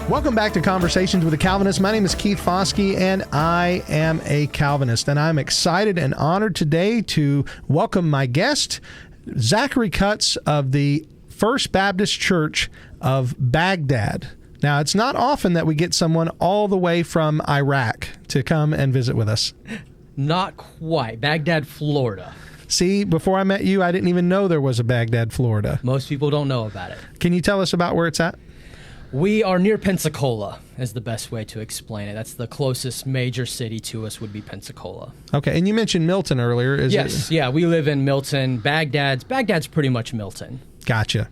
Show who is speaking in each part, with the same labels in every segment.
Speaker 1: Welcome back to Conversations with a Calvinist. My name is Keith Foskey, and I am a Calvinist. And I'm excited and honored today to welcome my guest, Zachary Cutts of the First Baptist Church of Bagdad. Now, it's not often that we get someone all the way from Iraq to come and visit with us.
Speaker 2: Not quite. Bagdad, Florida.
Speaker 1: See, before I met you, I didn't even know there was a Bagdad, Florida.
Speaker 2: Most people don't know about it.
Speaker 1: Can you tell us about where it's at?
Speaker 2: We are near Pensacola, is the best way to explain it. That's the closest major city to us would be Pensacola.
Speaker 1: Okay, and you mentioned Milton earlier.
Speaker 2: Yes, yeah, we live in Milton. Bagdad's pretty much Milton.
Speaker 1: Gotcha.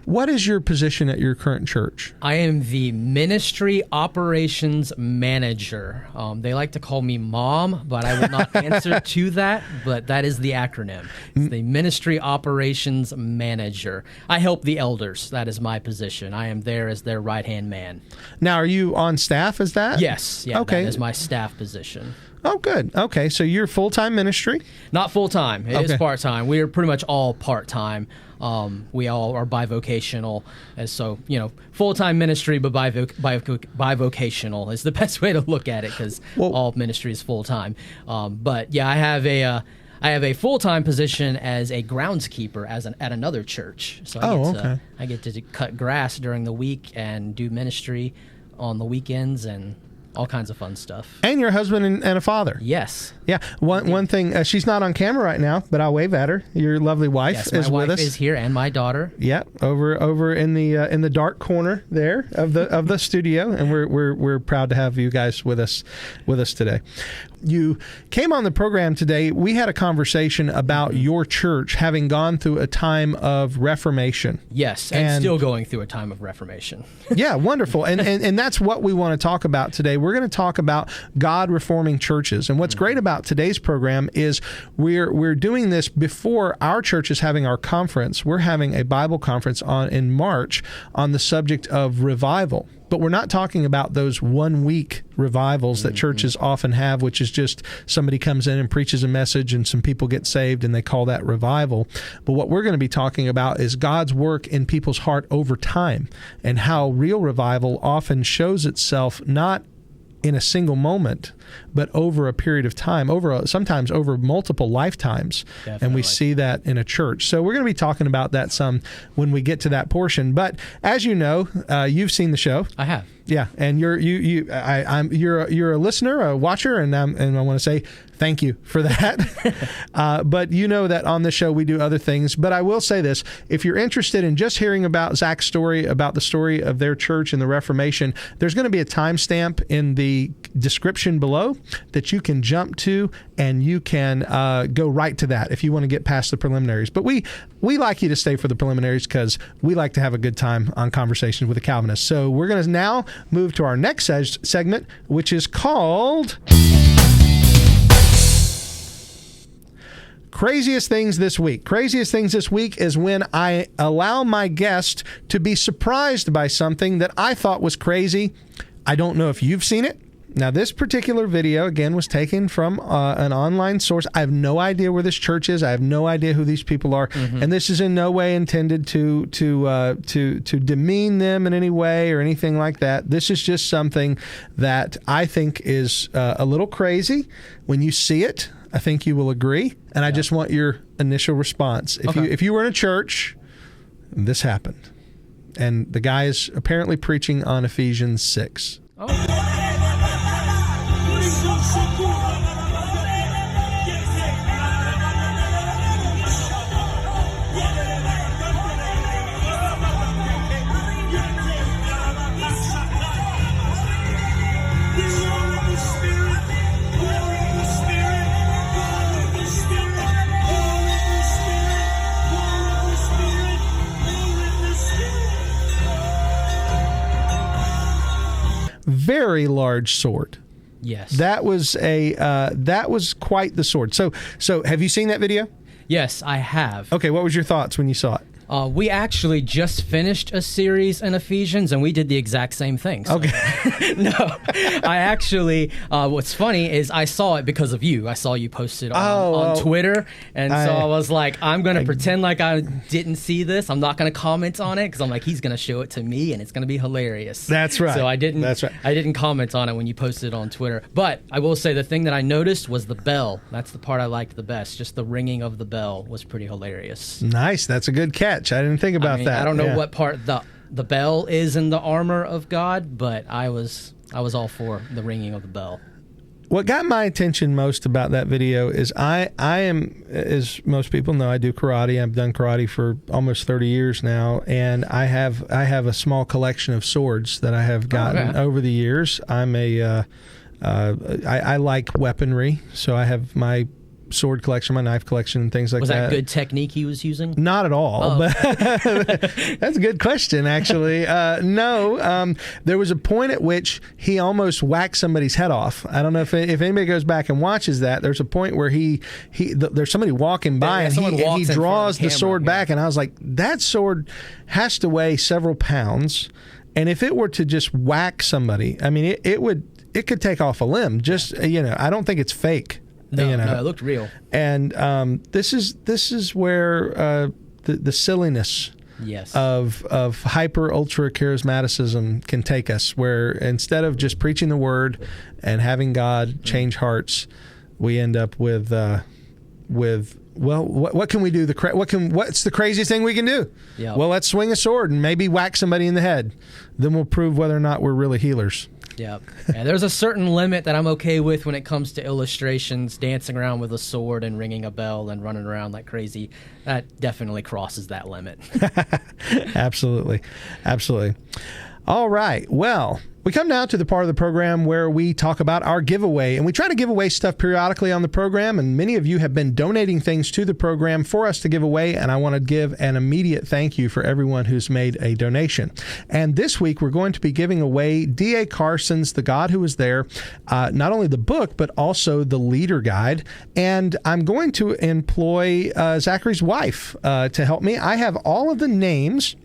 Speaker 1: What is your position at your current church?
Speaker 2: I am the Ministry Operations Manager. They like to call me Mom, but I will not answer to that, but that is the acronym. It's the Ministry Operations Manager. I help the elders. That is my position. I am there as their right-hand man.
Speaker 1: Now, are you on staff as that?
Speaker 2: Yes. Yeah,
Speaker 1: okay.
Speaker 2: That is my staff position.
Speaker 1: Oh, good. Okay, so you're full-time ministry?
Speaker 2: Not full-time. It is part-time. We are pretty much all part-time. We all are bivocational, and so, full-time ministry, but bivocational is the best way to look at it, because all ministry is full-time. But yeah, I have a full-time position as a groundskeeper at another church. So I get to cut grass during the week and do ministry on the weekends and all kinds of fun stuff.
Speaker 1: And your husband and a father.
Speaker 2: Yes.
Speaker 1: Yeah. One thing, she's not on camera right now, but I'll wave at her. Your lovely wife is with us.
Speaker 2: My wife is here, and my daughter.
Speaker 1: Yeah, over in the dark corner there of the studio, and we're proud to have you guys with us today. You came on the program today. We had a conversation about your church having gone through a time of Reformation.
Speaker 2: Yes, and still going through a time of Reformation.
Speaker 1: Yeah, wonderful. And that's what we want to talk about today. We're going to talk about God reforming churches. And what's great about today's program is we're doing this before our church is having our conference. We're having a Bible conference in March on the subject of revival. But we're not talking about those 1 week revivals that churches often have, which is just somebody comes in and preaches a message and some people get saved and they call that revival. But what we're going to be talking about is God's work in people's heart over time, and how real revival often shows itself not in a single moment, but over a period of time, sometimes over multiple lifetimes. Definitely. And we see that in a church. So we're going to be talking about that some when we get to that portion. But as you know, you've seen the show.
Speaker 2: I have.
Speaker 1: Yeah, and you're a listener, a watcher, and I want to say thank you for that. But you know that on this show we do other things. But I will say this: if you're interested in just hearing about Zach's story, about the story of their church and the Reformation, there's going to be a timestamp in the description below that you can jump to, and you can go right to that if you want to get past the preliminaries. But we like you to stay for the preliminaries because we like to have a good time on Conversations with a Calvinist. So we're going to now move to our next segment, which is called Craziest Things This Week. Craziest Things This Week is when I allow my guest to be surprised by something that I thought was crazy. I don't know if you've seen it. Now, this particular video, again, was taken from an online source. I have no idea where this church is. I have no idea who these people are. And this is in no way intended to demean them in any way or anything like that. This is just something that I think is a little crazy. When you see it, I think you will agree. And I just want your initial response. If you were in a church, this happened. And the guy is apparently preaching on Ephesians 6.
Speaker 2: Oh.
Speaker 1: Very large sword.
Speaker 2: Yes.
Speaker 1: That was quite the sword. So have you seen that video?
Speaker 2: Yes, I have.
Speaker 1: Okay, what was your thoughts when you saw it?
Speaker 2: We actually just finished a series in Ephesians, and we did the exact same thing. So.
Speaker 1: Okay.
Speaker 2: No, I actually, what's funny is I saw it because of you. I saw you post it on Twitter, and so I was like, I'm going to pretend like I didn't see this. I'm not going to comment on it because I'm like, he's going to show it to me, and it's going to be hilarious.
Speaker 1: That's right.
Speaker 2: So I didn't.
Speaker 1: That's right.
Speaker 2: I didn't comment on it when you posted it on Twitter. But I will say the thing that I noticed was the bell. That's the part I liked the best. Just the ringing of the bell was pretty hilarious.
Speaker 1: Nice. That's a good catch. I didn't think about that.
Speaker 2: I don't know what part the bell is in the armor of God, but I was all for the ringing of the bell.
Speaker 1: What got my attention most about that video is I am, as most people know, I do karate. I've done karate for almost 30 years now, and I have a small collection of swords that I have gotten over the years. I like weaponry, so I have my sword collection, my knife collection, and things like that.
Speaker 2: Was that good technique he was using?
Speaker 1: Not at all, but that's a good question, actually. No, there was a point at which he almost whacked somebody's head off. I don't know if anybody goes back and watches that. There's a point where there's somebody walking by and he draws the sword back, and I was like, that sword has to weigh several pounds, and if it were to just whack somebody, I mean, it could take off a limb. Just I don't think it's fake.
Speaker 2: No, it looked real.
Speaker 1: And this is where the silliness of hyper ultra charismaticism can take us, where instead of just preaching the word and having God change hearts, we end up with what can we do? What's the craziest thing we can do?
Speaker 2: Yep.
Speaker 1: Well, let's swing a sword and maybe whack somebody in the head. Then we'll prove whether or not we're really healers.
Speaker 2: Yeah, there's a certain limit that I'm okay with when it comes to illustrations, dancing around with a sword and ringing a bell and running around like crazy. That definitely crosses that limit.
Speaker 1: Absolutely. All right. Well, we come now to the part of the program where we talk about our giveaway, and we try to give away stuff periodically on the program, and many of you have been donating things to the program for us to give away, and I want to give an immediate thank you for everyone who's made a donation. And this week, we're going to be giving away D.A. Carson's The God Who Was There, not only the book, but also the Leader Guide, and I'm going to employ Zachary's wife to help me. I have all of the names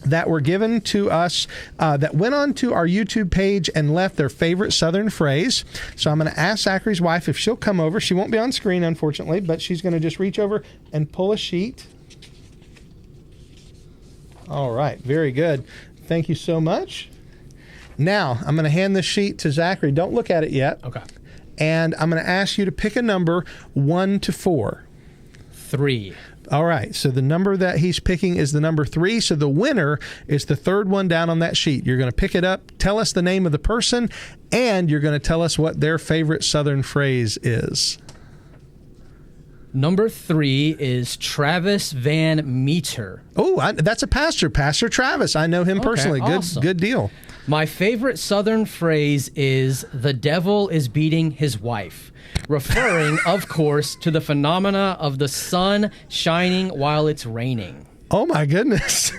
Speaker 1: that were given to us that went on to our YouTube page and left their favorite Southern phrase. So I'm going to ask Zachary's wife if she'll come over. She won't be on screen, unfortunately, but she's going to just reach over and pull a sheet. All right. Very good. Thank you so much. Now, I'm going to hand this sheet to Zachary. Don't look at it yet.
Speaker 2: Okay.
Speaker 1: And I'm going to ask you to pick a number 1 to 4.
Speaker 2: 3.
Speaker 1: All right, so the number that he's picking is the number 3, so the winner is the third one down on that sheet. You're going to pick it up, tell us the name of the person, and you're going to tell us what their favorite Southern phrase is.
Speaker 2: Number 3 is Travis Van Meter.
Speaker 1: Oh, that's a pastor, Pastor Travis. I know him personally.
Speaker 2: Awesome.
Speaker 1: Good deal.
Speaker 2: My favorite Southern phrase is, "The devil is beating his wife," referring, of course, to the phenomena of the sun shining while it's raining.
Speaker 1: Oh, my goodness.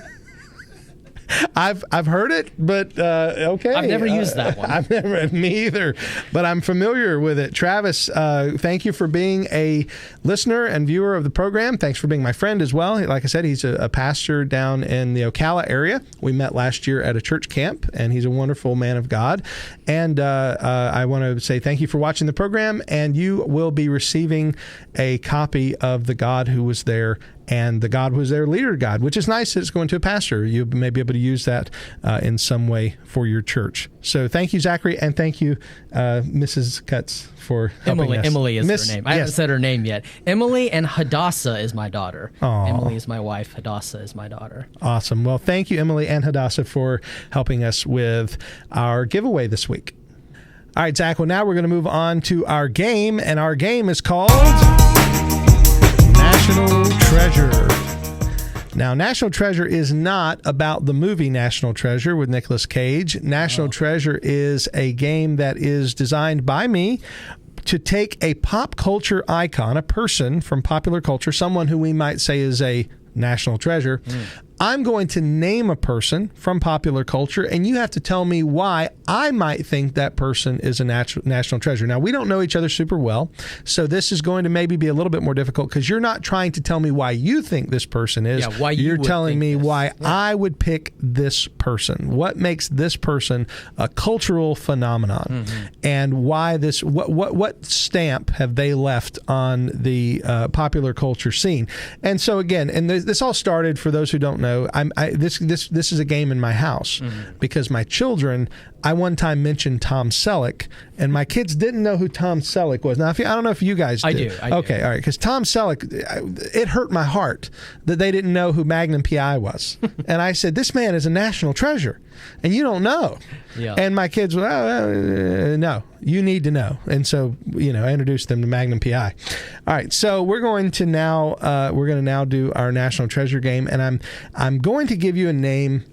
Speaker 1: I've heard it, but okay.
Speaker 2: I've never used that one.
Speaker 1: Me either, but I'm familiar with it. Travis, thank you for being a listener and viewer of the program. Thanks for being my friend as well. Like I said, he's a pastor down in the Ocala area. We met last year at a church camp, and he's a wonderful man of God. And I want to say thank you for watching the program, and you will be receiving a copy of The God Who Was There and The God Was There Leader Guide, which is nice that it's going to a pastor. You may be able to use that in some way for your church. So thank you, Zachary, and thank you, Mrs. Cutts, for helping us.
Speaker 2: Emily is her name. I haven't said her name yet. Emily, and Hadassah is my daughter.
Speaker 1: Aww.
Speaker 2: Emily is my wife. Hadassah is my daughter.
Speaker 1: Awesome. Well, thank you, Emily and Hadassah, for helping us with our giveaway this week. All right, Zach, well, now we're going to move on to our game, and our game is called National Treasure. Now, National Treasure is not about the movie National Treasure with Nicolas Cage. National Treasure is a game that is designed by me to take a pop culture icon, a person from popular culture, someone who we might say is a national treasure. I'm going to name a person from popular culture, and you have to tell me why I might think that person is a national treasure. Now, we don't know each other super well, so this is going to maybe be a little bit more difficult because you're not trying to tell me why you think this person is.
Speaker 2: Yeah, why
Speaker 1: you're
Speaker 2: would
Speaker 1: telling
Speaker 2: think
Speaker 1: me
Speaker 2: this.
Speaker 1: why
Speaker 2: Yeah.
Speaker 1: I would pick this person. What makes this person a cultural phenomenon, and why this? What stamp have they left on the popular culture scene? And so again, and this all started, for those who don't know, this is a game in my house because my children. I one time mentioned Tom Selleck, and my kids didn't know who Tom Selleck was. Now, I don't know if you guys did.
Speaker 2: I do.
Speaker 1: Okay, all right, because Tom Selleck, it hurt my heart that they didn't know who Magnum P.I. was. And I said, this man is a national treasure, and you don't know.
Speaker 2: Yeah.
Speaker 1: And my kids were, no, you need to know. And so, I introduced them to Magnum P.I. All right, so we're going to now do our national treasure game, and I'm going to give you a name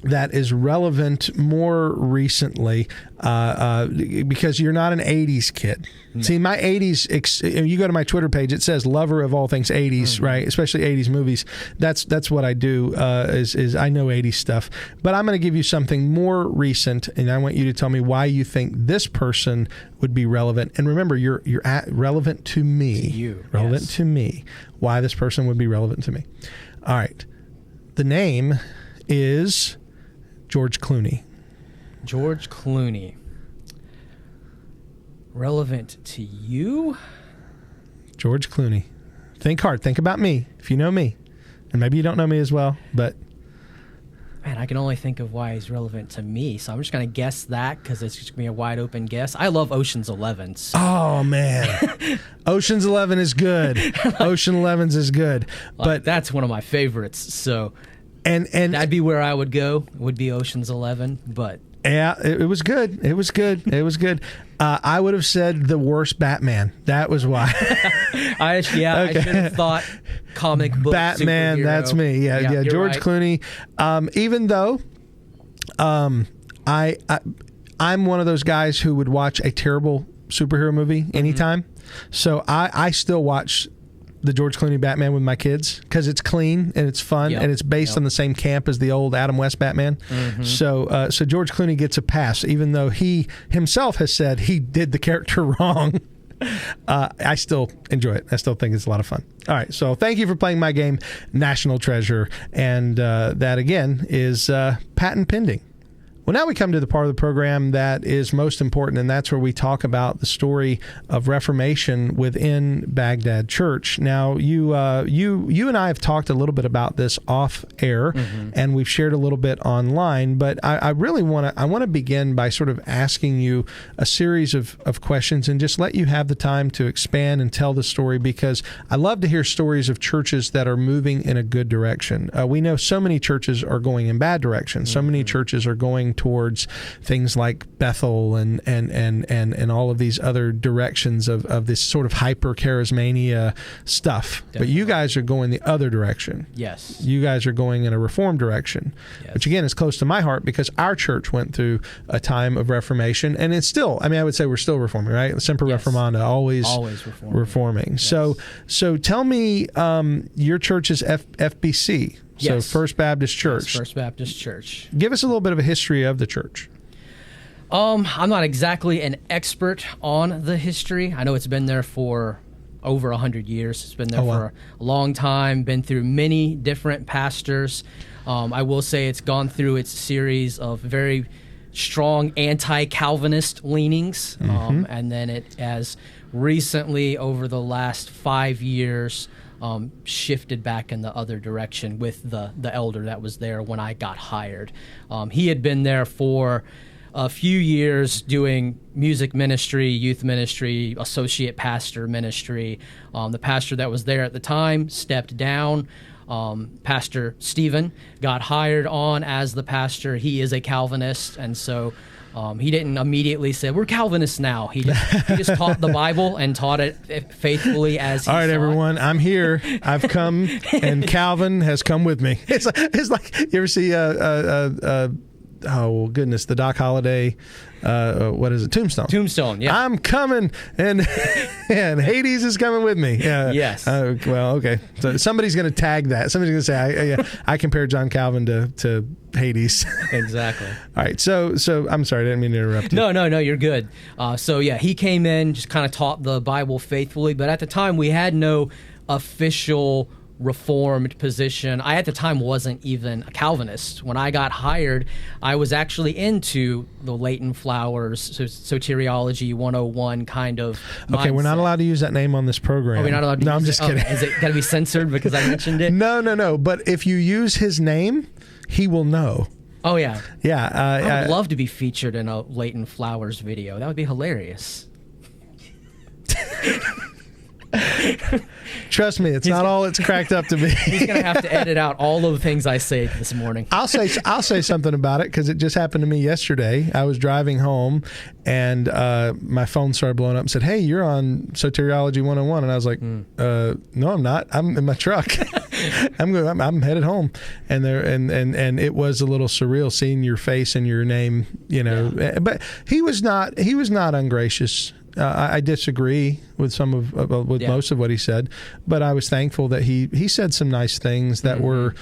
Speaker 1: that is relevant more recently because you're not an 80s kid. No. See, my 80s, you go to my Twitter page, it says lover of all things 80s, right? Especially 80s movies. That's what I do, is I know 80s stuff. But I'm going to give you something more recent, and I want you to tell me why you think this person would be relevant. And remember, you're relevant to me.
Speaker 2: To you.
Speaker 1: Relevant
Speaker 2: Yes.
Speaker 1: to me. Why this person would be relevant to me. All right. The name is George Clooney.
Speaker 2: George Clooney. Relevant to you?
Speaker 1: George Clooney. Think hard. Think about me, if you know me. And maybe you don't know me as well, but...
Speaker 2: Man, I can only think of why he's relevant to me, so I'm just going to guess that because it's just going to be a wide open guess. I love Ocean's 11. So.
Speaker 1: Oh, man. Ocean's 11 is good. Ocean 11's is good. But
Speaker 2: that's one of my favorites, so...
Speaker 1: And
Speaker 2: that'd be where I would go, would be Ocean's 11, but...
Speaker 1: Yeah, it was good. It was good. It was good. I would have said the worst Batman. That was why.
Speaker 2: I should have thought comic book
Speaker 1: Batman,
Speaker 2: superhero.
Speaker 1: That's me. Yeah. George Clooney. Even though I'm one of those guys who would watch a terrible superhero movie anytime. So I still watch the George Clooney Batman with my kids because it's clean and it's fun and it's based on the same camp as the old Adam West Batman. So George Clooney gets a pass, even though he himself has said he did the character wrong. I still enjoy it. I still think it's a lot of fun. All right, so thank you for playing my game, National Treasure, and that again is patent pending. Well, now we come to the part of the program that is most important, and that's where we talk about the story of Reformation within Bagdad Church. Now, you and I have talked a little bit about this off air, and we've shared a little bit online. But I really want to begin by sort of asking you a series of questions, and just let you have the time to expand and tell the story, because I love to hear stories of churches that are moving in a good direction. We know so many churches are going in bad directions. So many churches are going towards things like Bethel and all of these other directions of this sort of hyper charismania stuff. Definitely. But you guys are going the other direction.
Speaker 2: Yes.
Speaker 1: You guys are going in a reform direction, which again is close to my heart because our church went through a time of Reformation, and it's still, I would say we're still reforming, right? Semper Reformanda, always reforming. Yes. So tell me, your church is FBC. So First Baptist Church.
Speaker 2: Yes, First Baptist Church.
Speaker 1: Give us a little bit of a history of the church.
Speaker 2: I'm not exactly an expert on the history. I know it's been there for over 100 years. It's been there for a long time, been through many different pastors. I will say it's gone through its series of very strong anti-Calvinist leanings. And then it has recently, over the last 5 years, shifted back in the other direction with the elder that was there when I got hired. He had been there for a few years doing music ministry, youth ministry, associate pastor ministry. The pastor that was there at the time stepped down. Pastor Stephen got hired on as the pastor. He is a Calvinist, and so he didn't immediately say, we're Calvinists now. He just taught the Bible and taught it faithfully as he
Speaker 1: All right,
Speaker 2: saw
Speaker 1: everyone, I'm here. I've come, and Calvin has come with me. It's like you ever see oh goodness, the Doc Holliday, what is it? Tombstone.
Speaker 2: Tombstone, yeah.
Speaker 1: I'm coming, and Hades is coming with me.
Speaker 2: Yes.
Speaker 1: Well, okay. So somebody's going to tag that. Somebody's going to say, I compare John Calvin to Hades.
Speaker 2: Exactly.
Speaker 1: All right. So I'm sorry, I didn't mean to interrupt you.
Speaker 2: No, you're good. So yeah, he came in, just kind of taught the Bible faithfully, but at the time we had no official Reformed position. I at the time wasn't even a Calvinist. When I got hired, I was actually into the Leighton Flowers soteriology 101 kind of mindset.
Speaker 1: Okay, we're not allowed to use that name on this program.
Speaker 2: Oh, we're not allowed to
Speaker 1: No,
Speaker 2: use
Speaker 1: I'm just kidding.
Speaker 2: Is it got to be censored because I mentioned it?
Speaker 1: No. But if you use his name, he will know.
Speaker 2: Oh, yeah.
Speaker 1: Yeah.
Speaker 2: I would love to be featured in a Leighton Flowers video. That would be hilarious.
Speaker 1: Trust me, it's not all it's cracked up to be.
Speaker 2: He's going to have to edit out all of the things I say this morning.
Speaker 1: I'll say something about it because it just happened to me yesterday. I was driving home and my phone started blowing up and said, "Hey, you're on Soteriology 101." And I was like, "No, I'm not. I'm in my truck. I'm headed home." And it was a little surreal seeing your face and your name, Yeah. But he was not ungracious. I disagree with most of what he said, but I was thankful that he said some nice things that were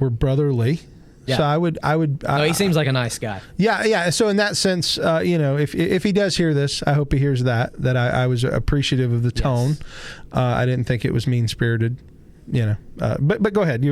Speaker 1: brotherly.
Speaker 2: Yeah.
Speaker 1: So I would.
Speaker 2: No, he seems like a nice guy.
Speaker 1: Yeah. So in that sense, if he does hear this, I hope he hears that I was appreciative of the tone. Yes. I didn't think it was mean spirited. But go ahead.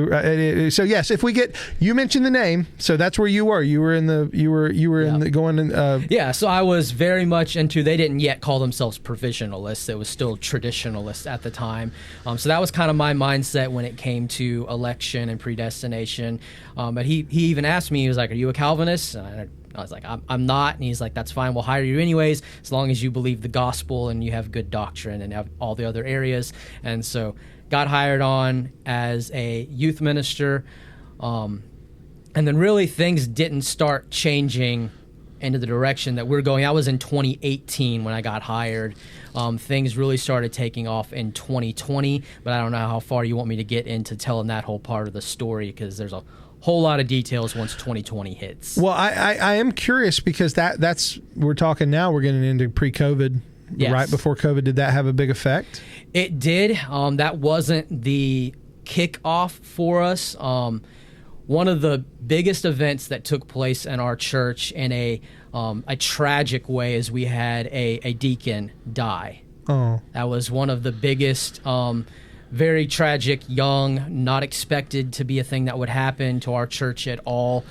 Speaker 1: So yes, if we get, you mentioned the name, so that's where you were. You were in the going in.
Speaker 2: Yeah. So I was very much into. They didn't yet call themselves provisionalists. It was still traditionalists at the time. So that was kind of my mindset when it came to election and predestination. But he even asked me. He was like, "Are you a Calvinist?" And I was like, I'm not. And he's like, "That's fine. We'll hire you anyways, as long as you believe the gospel and you have good doctrine and have all the other areas." And so got hired on as a youth minister. And then really things didn't start changing into the direction that we're going. I was in 2018 when I got hired. Things really started taking off in 2020, but I don't know how far you want me to get into telling that whole part of the story because there's a whole lot of details once 2020 hits.
Speaker 1: Well, I am curious because that's we're talking now. We're getting into pre-COVID. Yes. Right before COVID, did that have a big effect?
Speaker 2: It did. That wasn't the kickoff for us. One of the biggest events that took place in our church in a tragic way is we had a deacon die.
Speaker 1: Oh,
Speaker 2: that was one of the biggest. Very tragic, young, not expected to be a thing that would happen to our church at all.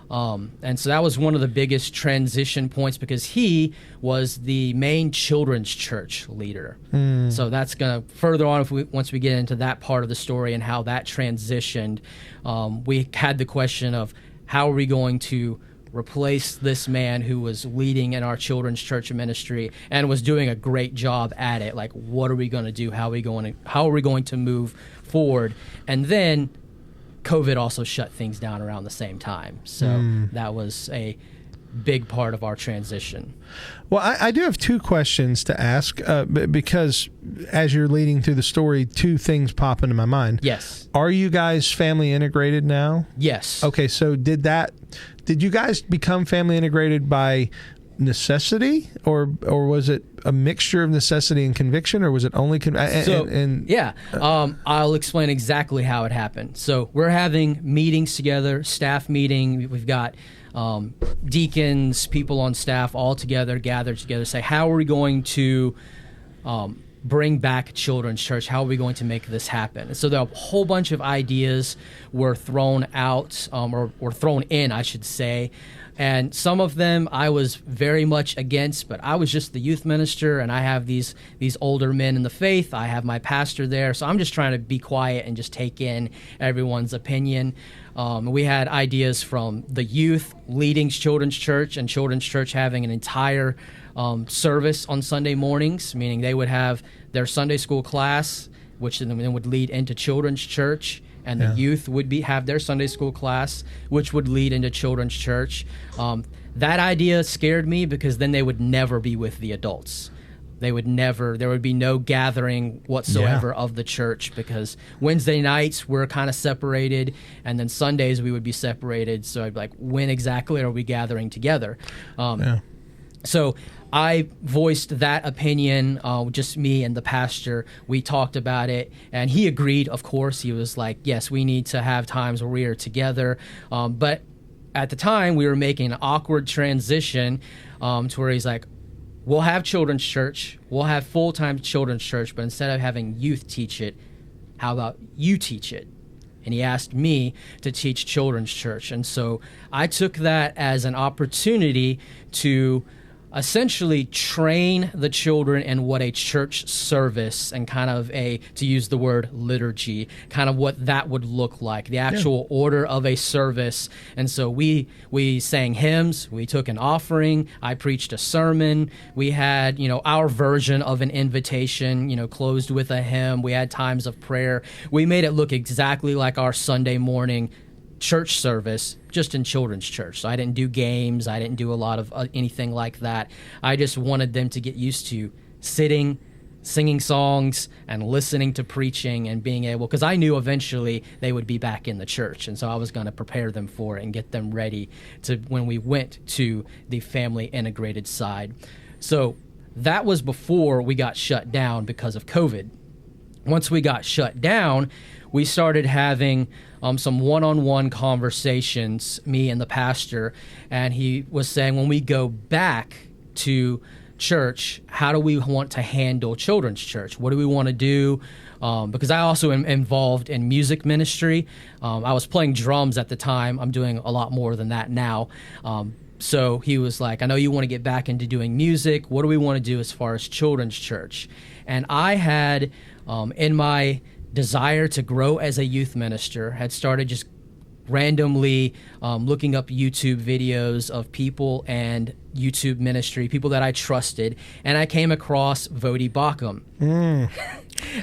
Speaker 2: And so that was one of the biggest transition points because he was the main children's church leader. So that's going to further on once we get into that part of the story and how that transitioned. We had the question of how are we going to replace this man who was leading in our children's church ministry and was doing a great job at it. Like, what are we going to do? How are we going to move forward? And then COVID also shut things down around the same time. So that was a big part of our transition.
Speaker 1: Well, I do have two questions to ask because as you're leading through the story, two things pop into my mind.
Speaker 2: Yes.
Speaker 1: Are you guys family integrated now?
Speaker 2: Yes.
Speaker 1: Okay, so did you guys become family integrated by necessity or was it a mixture of necessity and conviction, or was it only
Speaker 2: I'll explain exactly how it happened. So we're having meetings together, staff meeting. We've got deacons, people on staff all together, gathered together, say, how are we going to bring back children's church? How are we going to make this happen? And so a whole bunch of ideas were thrown out, or thrown in, I should say. And some of them I was very much against, but I was just the youth minister, and I have these older men in the faith. I have my pastor there, so I'm just trying to be quiet and just take in everyone's opinion. We had ideas from the youth leading children's church, and children's church having an entire service on Sunday mornings, meaning they would have their Sunday school class, which then would lead into children's church. And the youth would have their Sunday school class, which would lead into children's church. That idea scared me because then they would never be with the adults. there would be no gathering whatsoever of the church, because Wednesday nights we're kind of separated, and then Sundays we would be separated. So I'd be like, when exactly are we gathering together? So I voiced that opinion, just me and the pastor. We talked about it, and he agreed, of course. He was like, yes, we need to have times where we are together. But at the time, we were making an awkward transition to where he's like, we'll have children's church, we'll have full-time children's church, but instead of having youth teach it, how about you teach it? And he asked me to teach children's church. And so I took that as an opportunity to essentially train the children in what a church service and kind of to use the word liturgy, kind of what that would look like, the actual order of a service. And so we sang hymns, we took an offering, I preached a sermon, we had, our version of an invitation, closed with a hymn, we had times of prayer. We made it look exactly like our Sunday morning church service, just in children's church. So I didn't do games. I didn't do a lot of anything like that. I just wanted them to get used to sitting, singing songs, and listening to preaching, and being able, because I knew eventually they would be back in the church. And so I was going to prepare them for it and get them ready to when we went to the family integrated side. So that was before we got shut down because of COVID. Once we got shut down, we started having some one-on-one conversations, me and the pastor, and he was saying, when we go back to church, how do we want to handle children's church? What do we want to do? Because I also am involved in music ministry. I was playing drums at the time. I'm doing a lot more than that now. So he was like, I know you want to get back into doing music. What do we want to do as far as children's church? And I had, in my desire to grow as a youth minister, had started just randomly looking up YouTube videos of people and YouTube ministry, people that I trusted, and I came across Vodi Bakum.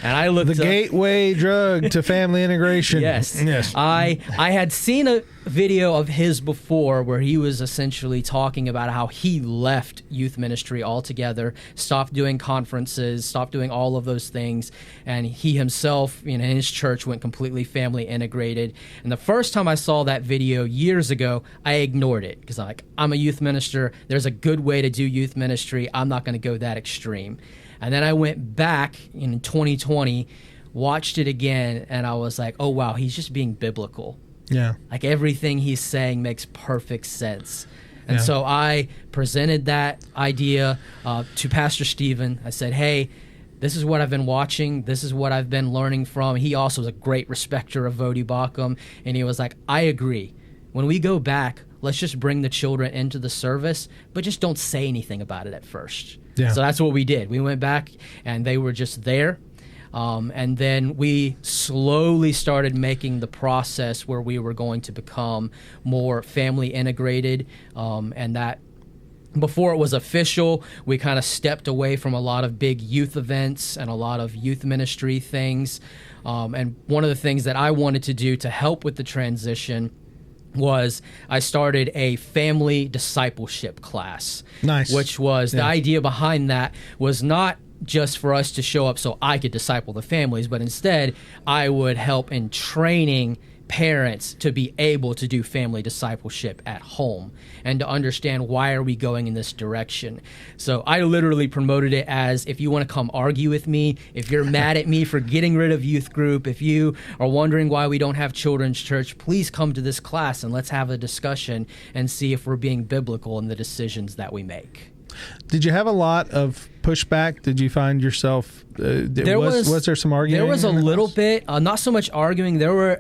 Speaker 2: And I looked
Speaker 1: the gateway drug to family integration.
Speaker 2: Yes. I had seen a video of his before where he was essentially talking about how he left youth ministry altogether, stopped doing conferences, stopped doing all of those things, and he himself, in his church, went completely family integrated. And the first time I saw that video years ago, I ignored it because I'm a youth minister. There's a good way to do youth ministry. I'm not going to go that extreme. And then I went back in 2020, watched it again, and I was like, oh, wow, he's just being biblical.
Speaker 1: Yeah.
Speaker 2: Like everything he's saying makes perfect sense. And so I presented that idea to Pastor Stephen. I said, hey, this is what I've been watching. This is what I've been learning from. He also is a great respecter of Vodi Bakum. And he was like, I agree. When we go back, let's just bring the children into the service, but just don't say anything about it at first. Yeah. So that's what we did. We went back, and they were just there. And then we slowly started making the process where we were going to become more family integrated, and that before it was official, we kind of stepped away from a lot of big youth events and a lot of youth ministry things. And one of the things that I wanted to do to help with the transition was I started a family discipleship class.
Speaker 1: Nice.
Speaker 2: Which was the idea behind that was not just for us to show up so I could disciple the families, but instead I would help in training parents to be able to do family discipleship at home and to understand why are we going in this direction. So I literally promoted it as, if you want to come argue with me, if you're mad at me for getting rid of youth group, if you are wondering why we don't have children's church, please come to this class and let's have a discussion and see if we're being biblical in the decisions that we make.
Speaker 1: Did you have a lot of pushback? Did you find yourself, was there some arguing?
Speaker 2: There was a little bit, not so much arguing. There were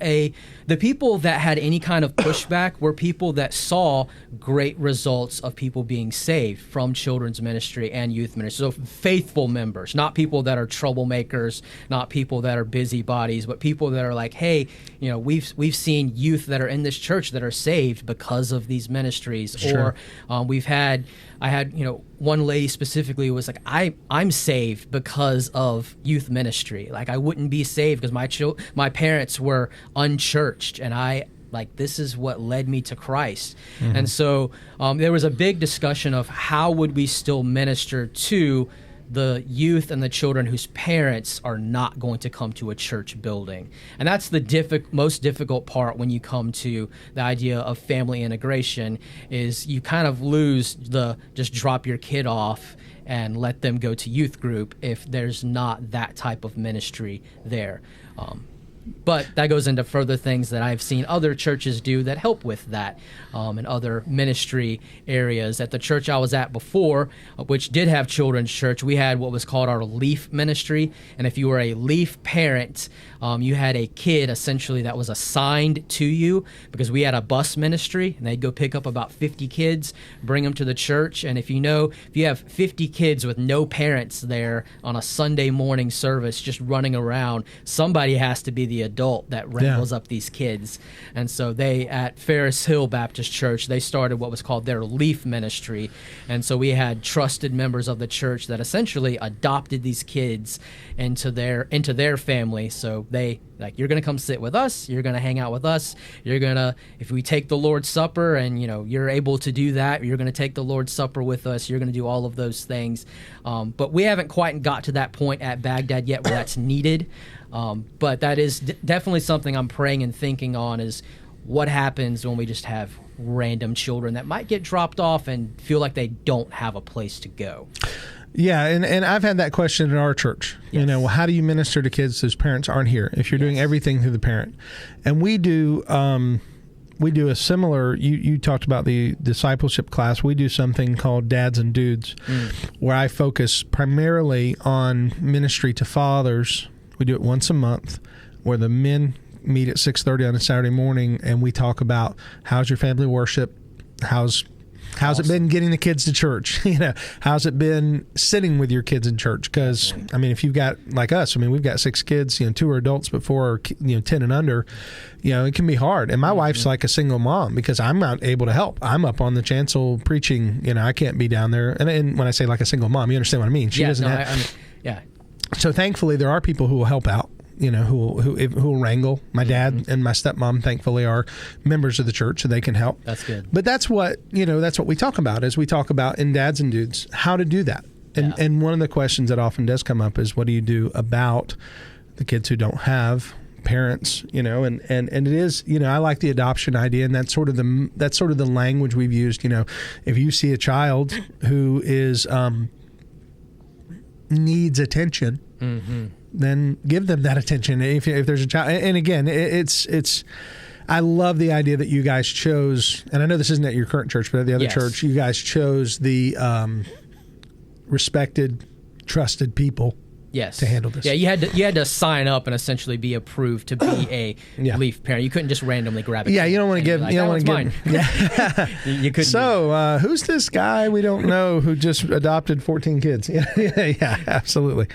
Speaker 2: the people that had any kind of pushback were people that saw great results of people being saved from children's ministry and youth ministry. So faithful members, not people that are troublemakers, not people that are busybodies, but people that are like, hey, we've seen youth that are in this church that are saved because of these ministries. Sure. Or I had one lady specifically was like, I'm saved because of youth ministry. Like, I wouldn't be saved because my parents were unchurched, and this is what led me to Christ. And so there was a big discussion of how would we still minister to the youth and the children whose parents are not going to come to a church building. And that's the most difficult part when you come to the idea of family integration, is you kind of lose the just drop your kid off and let them go to youth group if there's not that type of ministry there. But that goes into further things that I've seen other churches do that help with that, and other ministry areas. At the church I was at before, which did have children's church, we had what was called our LEAF ministry. And if you were a LEAF parent, you had a kid essentially that was assigned to you, because we had a bus ministry, and they'd go pick up about 50 kids, bring them to the church. And if you have 50 kids with no parents there on a Sunday morning service just running around, somebody has to be the adult that wrangles up these kids. And so they, at Ferris Hill Baptist Church, they started what was called their LEAF ministry. And so we had trusted members of the church that essentially adopted these kids into their family. So they, like, you're going to come sit with us, you're going to hang out with us, you're going to, if we take the Lord's Supper and, you're able to do that, you're going to take the Lord's Supper with us, you're going to do all of those things. But we haven't quite got to that point at Bagdad yet where that's needed. But that is definitely something I'm praying and thinking on, is what happens when we just have random children that might get dropped off and feel like they don't have a place to go.
Speaker 1: Yeah, and I've had that question in our church. Yes. Well, how do you minister to kids whose parents aren't here if you're doing everything through the parent? And we do a similar, you talked about the discipleship class. We do something called Dads and Dudes, where I focus primarily on ministry to fathers. We do it once a month, where the men meet at 6:30 on a Saturday morning, and we talk about how's your family worship, how's it been getting the kids to church, how's it been sitting with your kids in church? Because if you've got, like us, we've got 6 kids, 2 are adults, but 4 are 10 and under. It can be hard. And my wife's like a single mom, because I'm not able to help. I'm up on the chancel preaching. I can't be down there. And when I say like a single mom, you understand what I mean. She doesn't have. So thankfully, there are people who will help out, who will wrangle. My dad and my stepmom, thankfully, are members of the church, so they can help.
Speaker 2: That's good.
Speaker 1: But that's what we talk about, is we talk about in Dads and Dudes how to do that. And one of the questions that often does come up is, what do you do about the kids who don't have parents? And it is, I like the adoption idea, and that's sort of the language we've used. If you see a child who is needs attention, then give them that attention. If there's a child, and again, it's. I love the idea that you guys chose, and I know this isn't at your current church, but at the other church, you guys chose the respected, trusted people.
Speaker 2: Yes.
Speaker 1: To handle this.
Speaker 2: Yeah, you had to sign up and essentially be approved to be a LEAF parent. You couldn't just randomly grab it.
Speaker 1: Yeah, you don't want to give. You don't want to give. Yeah.
Speaker 2: You couldn't.
Speaker 1: So, who's this guy we don't know who just adopted 14 kids? Yeah, absolutely.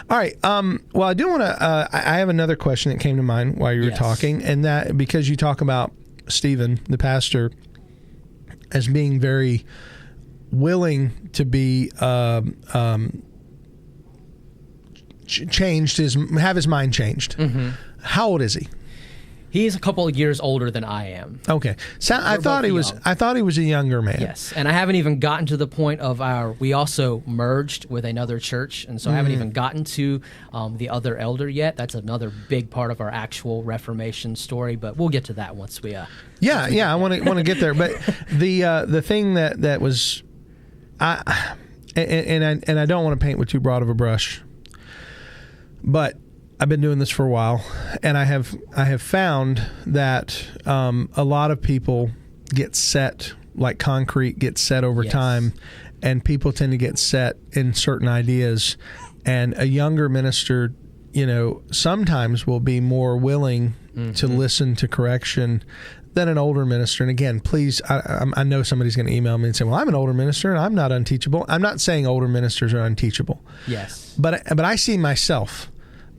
Speaker 1: All right. Well, I do want to. I have another question that came to mind while you were talking, and that because you talk about Stephen, the pastor, as being very willing to be. Have his mind changed. How old is he?
Speaker 2: He's a couple of years older than I am.
Speaker 1: Okay, so I thought he was a younger man.
Speaker 2: Yes, and I haven't even gotten to the point of we also merged with another church, and so I haven't even gotten to the other elder yet. That's another big part of our actual Reformation story, but we'll get to that once we.
Speaker 1: I want to get there, but the thing that was, I don't want to paint with too broad of a brush. But I've been doing this for a while, and I have found that a lot of people get set, like concrete gets set over time, and people tend to get set in certain ideas. And a younger minister, sometimes will be more willing to listen to correction than an older minister. And again, please, I know somebody's going to email me and say, well, I'm an older minister and I'm not unteachable. I'm not saying older ministers are unteachable.
Speaker 2: Yes.
Speaker 1: But I see myself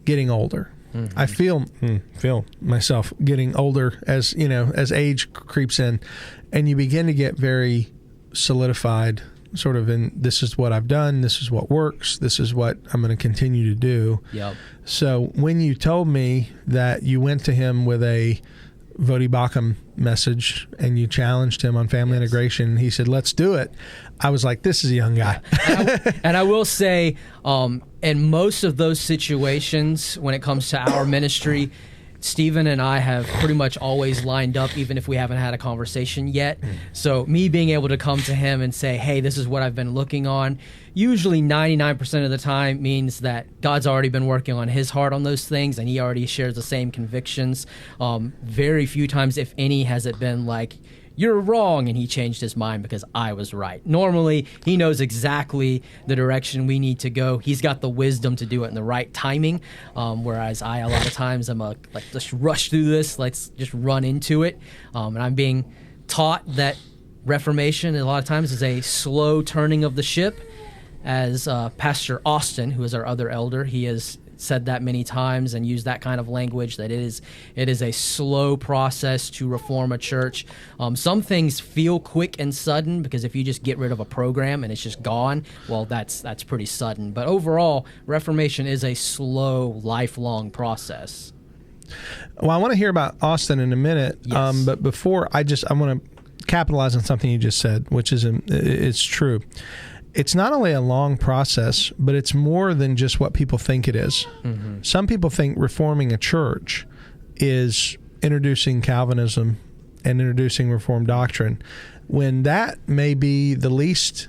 Speaker 1: getting older. I feel myself getting older as age creeps in, and you begin to get very solidified, sort of in, this is what I've done, this is what works, this is what I'm going to continue to do.
Speaker 2: Yep.
Speaker 1: So when you told me that you went to him with a Vodi Bakum message and you challenged him on family integration, and he said, let's do it. I was like, this is a young guy.
Speaker 2: And I will say, in most of those situations, when it comes to our ministry, Stephen and I have pretty much always lined up, even if we haven't had a conversation yet. So me being able to come to him and say, hey, this is what I've been looking on, usually 99% of the time means that God's already been working on his heart on those things, and he already shares the same convictions. Very few times, if any, has it been like, you're wrong, and he changed his mind because I was right. Normally, he knows exactly the direction we need to go. He's got the wisdom to do it in the right timing, whereas I, a lot of times, I'm like, let's rush through this. Let's just run into it. And I'm being taught that Reformation, a lot of times, is a slow turning of the ship. As Pastor Austin, who is our other elder, he has said that many times and used that kind of language, that it is a slow process to reform a church. Some things feel quick and sudden, because if you just get rid of a program and it's just gone, well, that's pretty sudden. But overall, Reformation is a slow, lifelong process.
Speaker 1: Well, I want to hear about Austin in a minute,
Speaker 2: Yes.
Speaker 1: but before I want to capitalize on something you just said, which is it's true. It's not only a long process, but it's more than just what people think it is. Mm-hmm. Some people think reforming a church is introducing Calvinism and introducing Reformed doctrine, when that may be the least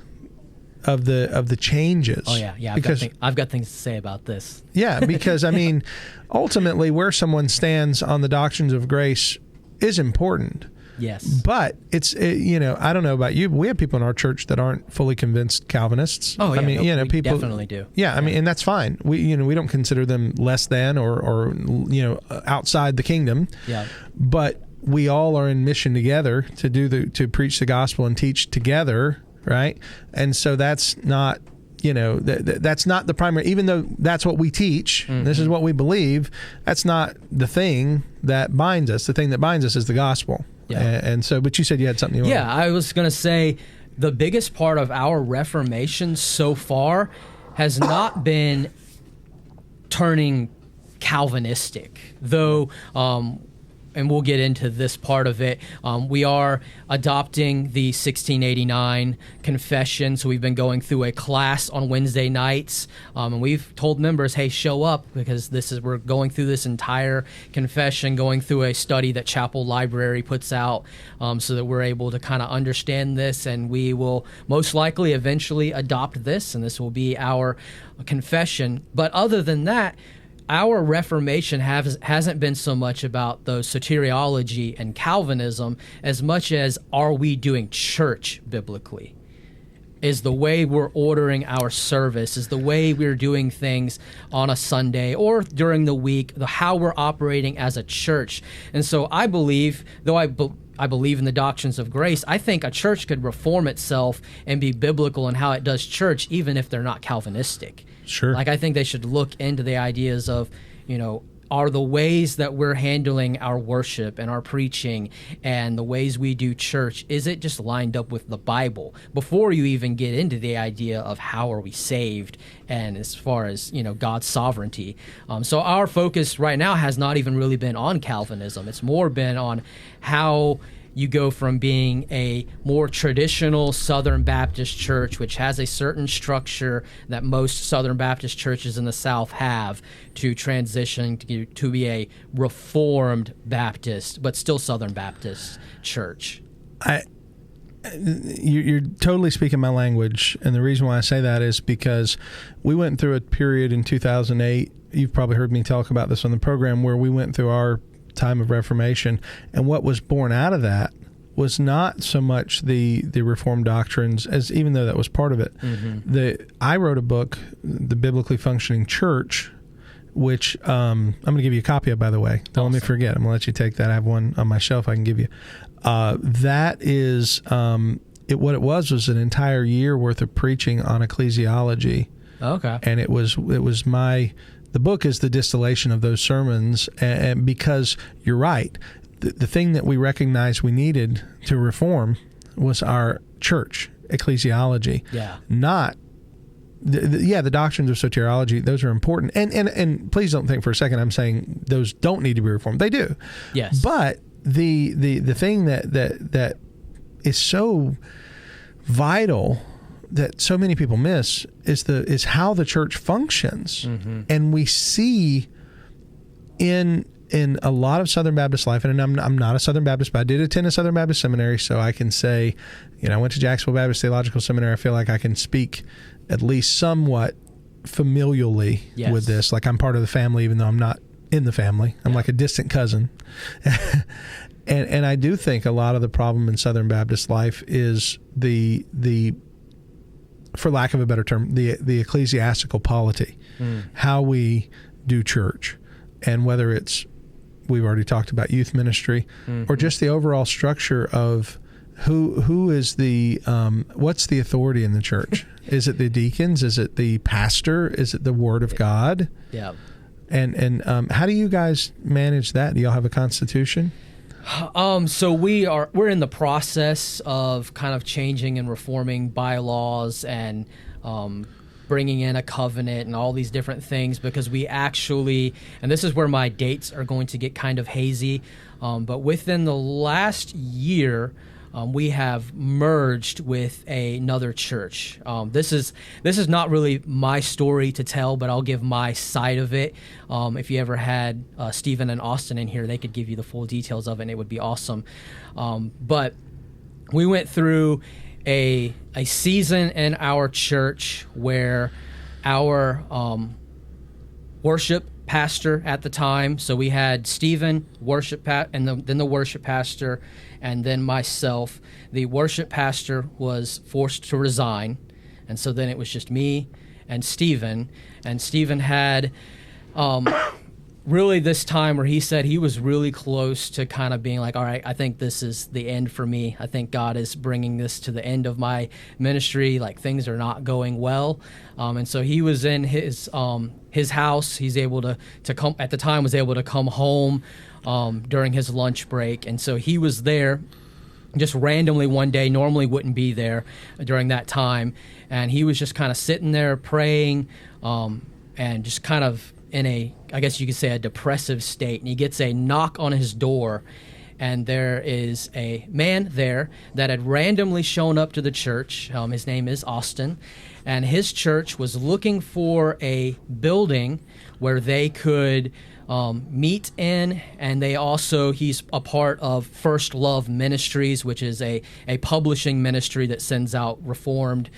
Speaker 1: of the changes.
Speaker 2: Oh yeah. I've got things to say about this.
Speaker 1: Yeah, because I mean, ultimately, where someone stands on the doctrines of grace is important.
Speaker 2: Yes.
Speaker 1: But it's, I don't know about you, but we have people in our church that aren't fully convinced Calvinists.
Speaker 2: Oh, yeah.
Speaker 1: I mean,
Speaker 2: we
Speaker 1: people
Speaker 2: definitely do.
Speaker 1: Yeah, I mean, and that's fine. We don't consider them less than or outside the kingdom.
Speaker 2: Yeah.
Speaker 1: But we all are in mission together to preach the gospel and teach together, right? And so that's not, that's not the primary, even though that's what we teach, mm-hmm. This is what we believe, that's not the thing that binds us. The thing that binds us is the gospel. Yeah. And so, but you said you had something you wanted.
Speaker 2: Yeah, I was going to say the biggest part of our Reformation so far has not been turning Calvinistic, though, and we'll get into this part of it. We are adopting the 1689 confession, so we've been going through a class on Wednesday nights, and we've told members, hey, show up, because we're going through this entire confession, going through a study that Chapel Library puts out, so that we're able to kind of understand this, and we will most likely eventually adopt this, and this will be our confession. But other than that, our Reformation hasn't been so much about those soteriology and Calvinism as much as, are we doing church biblically? Is the way we're ordering our service, is the way we're doing things on a Sunday or during the week, how we're operating as a church. And so I believe, though I believe in the doctrines of grace, I think a church could reform itself and be biblical in how it does church, even if they're not Calvinistic.
Speaker 1: Sure.
Speaker 2: Like, I think they should look into the ideas of, are the ways that we're handling our worship and our preaching and the ways we do church, is it just lined up with the Bible before you even get into the idea of how are we saved and as far as, God's sovereignty. So our focus right now has not even really been on Calvinism. It's more been on how you go from being a more traditional Southern Baptist church, which has a certain structure that most Southern Baptist churches in the South have, to transition to be a Reformed Baptist, but still Southern Baptist church.
Speaker 1: You're totally speaking my language, and the reason why I say that is because we went through a period in 2008, you've probably heard me talk about this on the program, where we went through our time of Reformation, and what was born out of that was not so much the Reformed doctrines, as even though that was part of it. Mm-hmm. I wrote a book, The Biblically Functioning Church, which I'm going to give you a copy of, by the way. Don't let me forget. I'm going to let you take that. I have one on my shelf I can give you. That is, what it was an entire year worth of preaching on ecclesiology.
Speaker 2: Okay.
Speaker 1: And it was the book is the distillation of those sermons, and because you're right, the thing that we recognized we needed to reform was our church ecclesiology.
Speaker 2: Yeah.
Speaker 1: Not the doctrines of soteriology, those are important. And please don't think for a second I'm saying those don't need to be reformed. They do.
Speaker 2: Yes.
Speaker 1: But the thing that is so vital that so many people miss is how the church functions. And we see in a lot of Southern Baptist life, and I'm not a Southern Baptist, but I did attend a Southern Baptist seminary, so I can say, I went to Jacksonville Baptist Theological Seminary. I feel like I can speak at least somewhat familially with this. Like I'm part of the family, even though I'm not in the family. I'm like a distant cousin. And I do think a lot of the problem in Southern Baptist life is the for lack of a better term, the ecclesiastical polity, how we do church, and whether it's, we've already talked about youth ministry, or just the overall structure of who is the what's the authority in the church? Is it the deacons? Is it the pastor? Is it the Word of God?
Speaker 2: Yeah.
Speaker 1: And how do you guys manage that? Do y'all have a constitution?
Speaker 2: So we're in the process of kind of changing and reforming bylaws and bringing in a covenant and all these different things, because we actually, and this is where my dates are going to get kind of hazy, but within the last year, we have merged with another church. This is not really my story to tell, but I'll give my side of it. If you ever had Stephen and Austin in here, they could give you the full details of it, and it would be awesome. But we went through a season in our church where our worship pastor at the time, so we had Stephen, and then the worship pastor, and then myself. The worship pastor was forced to resign, and so then it was just me and Stephen. And Stephen had really this time where he said he was really close to kind of being like, all right, I think this is the end for me. I think God is bringing this to the end of my ministry. Like, things are not going well. And so he was in his house. He's able to come, at the time was able to come home during his lunch break. And so he was there just randomly one day, normally wouldn't be there during that time. And he was just kind of sitting there praying and just kind of in a, I guess you could say, a depressive state. And he gets a knock on his door, and there is a man there that had randomly shown up to the church. His name is Austin, and his church was looking for a building where they could meet in, and he's a part of First Love Ministries, which is a publishing ministry that sends out reformed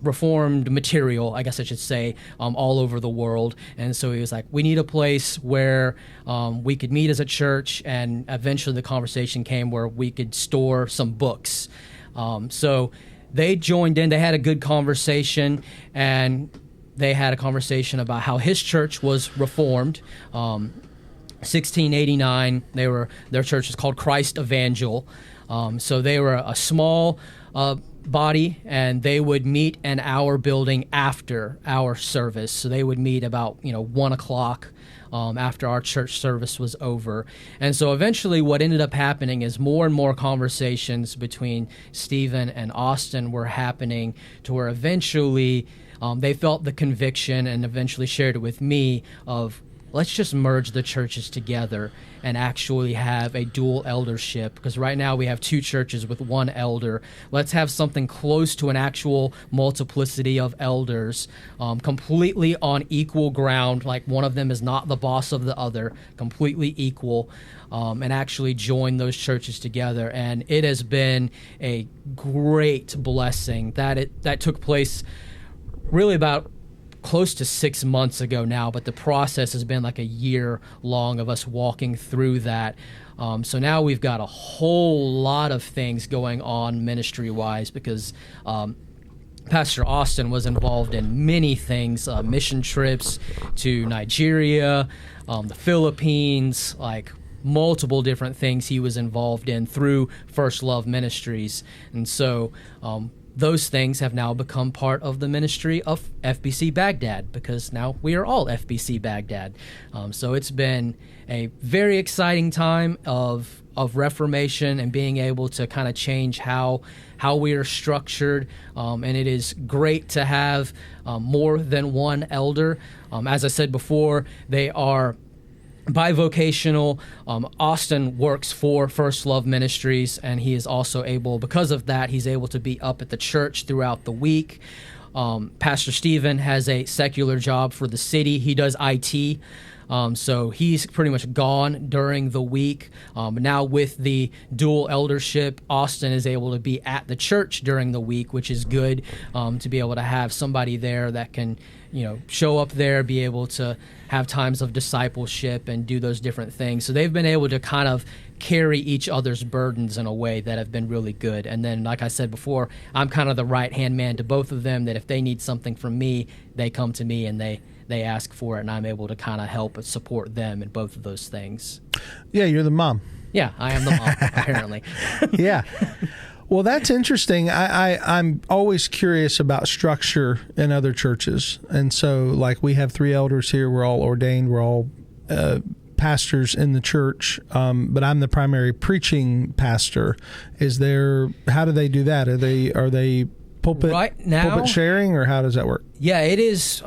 Speaker 2: material, I guess I should say, all over the world. And so he was like, we need a place where we could meet as a church, and eventually the conversation came where we could store some books. So they joined in, they had a good conversation, and they had a conversation about how his church was reformed. 1689, their church is called Christ Evangel. So they were a small body, and they would meet in our building after our service. So they would meet about 1 o'clock after our church service was over. And so eventually what ended up happening is more and more conversations between Stephen and Austin were happening to where eventually they felt the conviction and eventually shared it with me of, let's just merge the churches together and actually have a dual eldership, because right now we have two churches with one elder. Let's have something close to an actual multiplicity of elders, completely on equal ground, like one of them is not the boss of the other, completely equal, and actually join those churches together. And it has been a great blessing that took place really about close to 6 months ago now, but the process has been like a year long of us walking through that. So now we've got a whole lot of things going on ministry-wise, because Pastor Austin was involved in many things, mission trips to Nigeria, the Philippines, like multiple different things he was involved in through First Love Ministries. And so those things have now become part of the ministry of FBC Bagdad, because now we are all FBC Bagdad. So it's been a very exciting time of reformation and being able to kind of change how we are structured. And it is great to have more than one elder. As I said before, they are bivocational. Austin works for First Love Ministries, and he is also able, because of that, he's able to be up at the church throughout the week. Pastor Stephen has a secular job for the city. He does IT. So he's pretty much gone during the week. Now with the dual eldership, Austin is able to be at the church during the week, which is good, to be able to have somebody there that can, show up there, be able to have times of discipleship and do those different things. So they've been able to kind of carry each other's burdens in a way that have been really good. And then, like I said before, I'm kind of the right-hand man to both of them, that if they need something from me, they come to me and they ask for it, and I'm able to kind of help and support them in both of those things.
Speaker 1: Yeah, you're the mom.
Speaker 2: Yeah, I am the mom, apparently.
Speaker 1: Yeah. Well, that's interesting. I'm always curious about structure in other churches. And so, like, we have 3 elders here. We're all ordained. We're all pastors in the church, but I'm the primary preaching pastor. How do they do that? Are they pulpit,
Speaker 2: right now,
Speaker 1: pulpit sharing, or how does that work?
Speaker 2: Yeah, it is.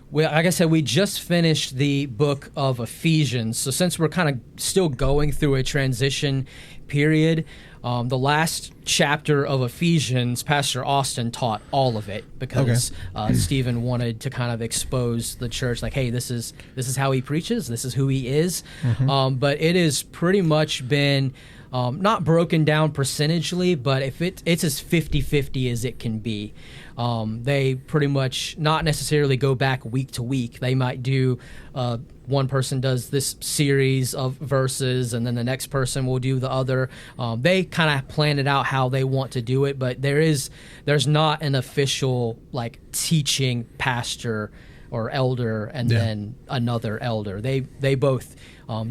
Speaker 2: Well, like I said, we just finished the book of Ephesians. So since we're kind of still going through a transition period, the last chapter of Ephesians, Pastor Austin taught all of it because Stephen wanted to kind of expose the church, like, hey, this is how he preaches, this is who he is. Mm-hmm. But it has pretty much been not broken down percentagely, but if it's as 50-50 as it can be. They pretty much not necessarily go back week to week. They might do one person does this series of verses, and then the next person will do the other. They kind of plan it out how they want to do it, but there's not an official like teaching pastor or elder and then another elder. They both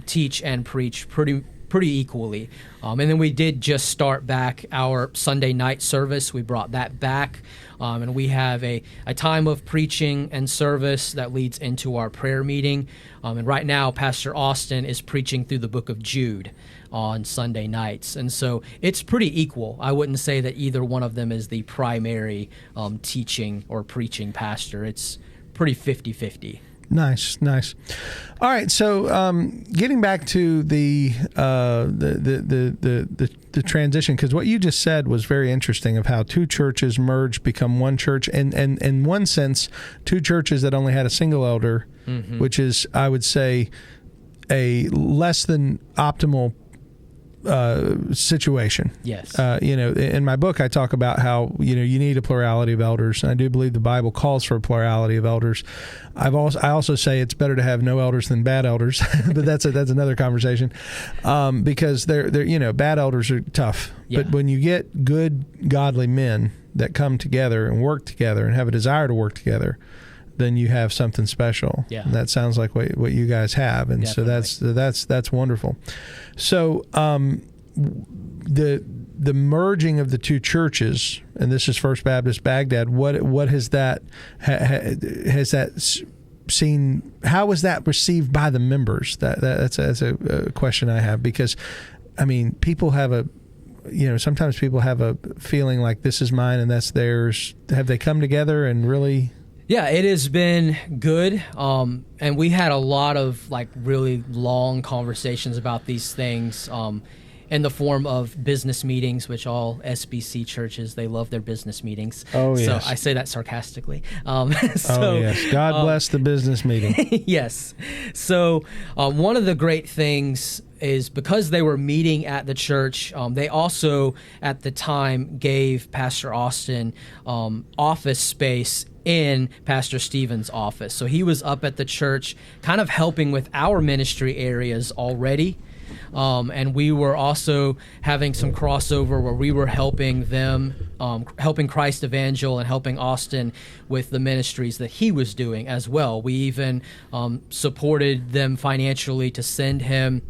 Speaker 2: teach and preach pretty equally. And then we did just start back our Sunday night service. We brought that back. And we have a time of preaching and service that leads into our prayer meeting. And right now, Pastor Austin is preaching through the book of Jude on Sunday nights. And so it's pretty equal. I wouldn't say that either one of them is the primary teaching or preaching pastor. It's pretty 50-50. Nice.
Speaker 1: All right, so getting back to the transition, because what you just said was very interesting, of how 2 churches merged, become one church, and in one sense, 2 churches that only had a single elder, mm-hmm. which is, I would say, a less than optimal situation.
Speaker 2: Yes.
Speaker 1: In my book, I talk about how, you need a plurality of elders. And I do believe the Bible calls for a plurality of elders. I also say it's better to have no elders than bad elders, but that's another conversation. Because they're bad elders are tough. Yeah. But when you get good, godly men that come together and work together and have a desire to work together, then you have something special. Yeah. And that sounds like what you guys have. And Definitely. So that's wonderful. So the merging of the 2 churches, and this is First Baptist Baghdad, what has that seen? How was that received by the members? That's a question I have, because I mean, people have sometimes people have a feeling like this is mine and that's theirs. Have they come together and really?
Speaker 2: Yeah, it has been good, and we had a lot of like really long conversations about these things in the form of business meetings, which all SBC churches, they love their business meetings.
Speaker 1: Oh, yes.
Speaker 2: So I say that sarcastically.
Speaker 1: Oh, yes. God bless the business meeting.
Speaker 2: Yes. So one of the great things is, because they were meeting at the church, they also at the time gave Pastor Austin office space in Pastor Stephen's office. So he was up at the church kind of helping with our ministry areas already. And we were also having some crossover where we were helping them, helping Christ Evangel and helping Austin with the ministries that he was doing as well. We even supported them financially to send him,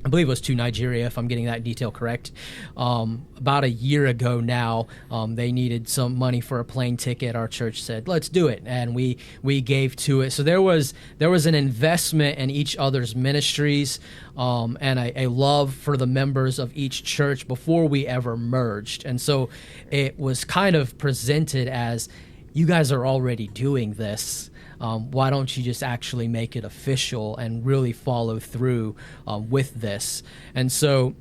Speaker 2: I believe it was to Nigeria, if I'm getting that detail correct. About a year ago now, they needed some money for a plane ticket. Our church said, let's do it. And we gave to it. So there was an investment in each other's ministries, and a love for the members of each church before we ever merged. And so it was kind of presented as, you guys are already doing this. why don't you just actually make it official and really follow through with this? And so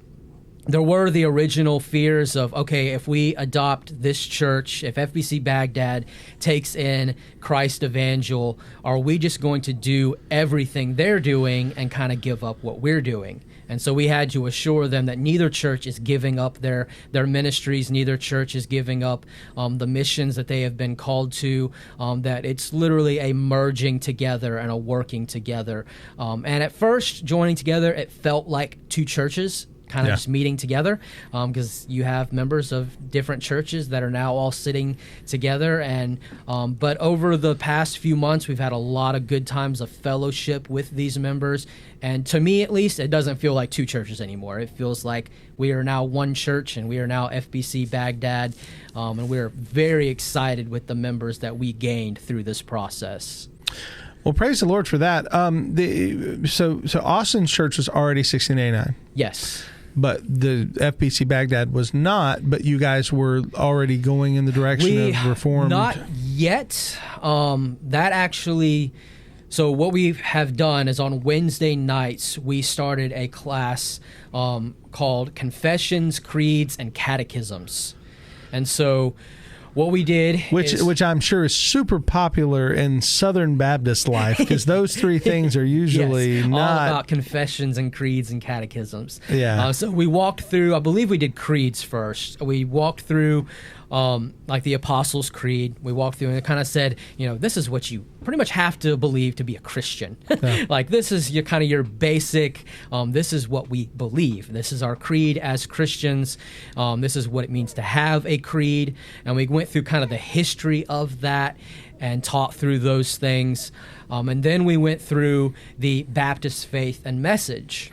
Speaker 2: there were the original fears of, okay, if we adopt this church, if FBC Bagdad takes in Christ Evangel, are we just going to do everything they're doing and kind of give up what we're doing? And so we had to assure them that neither church is giving up their ministries, neither church is giving up the missions that they have been called to, that it's literally a merging together and a working together. And at first, joining together, it felt like two churches kind of just meeting together, because you have members of different churches that are now all sitting together. And but over the past few months, we've had a lot of good times of fellowship with these members. And to me, at least, it doesn't feel like two churches anymore. It feels like we are now one church, and we are now FBC Bagdad, and we're very excited with the members that we gained through this process.
Speaker 1: Well, praise the Lord for that. So Austin's church was already 1689.
Speaker 2: Yes.
Speaker 1: But the FBC Bagdad was not, but you guys were already going in the direction of Reformed.
Speaker 2: Not yet. That actually, so what we have done is on Wednesday nights, we started a class called Confessions, Creeds, and Catechisms. And so what we did
Speaker 1: which I'm sure is super popular in Southern Baptist life, because those three things are usually not
Speaker 2: all about confessions and creeds and catechisms.
Speaker 1: Yeah.
Speaker 2: So we walked through, I believe we did creeds first. We walked through like the Apostles' Creed. We walked through and it kind of said, this is what you pretty much have to believe to be a Christian. Yeah. Like, this is your basic, this is what we believe. This is our creed as Christians. This is what it means to have a creed. And we went through kind of the history of that and taught through those things. And then we went through the Baptist faith and message.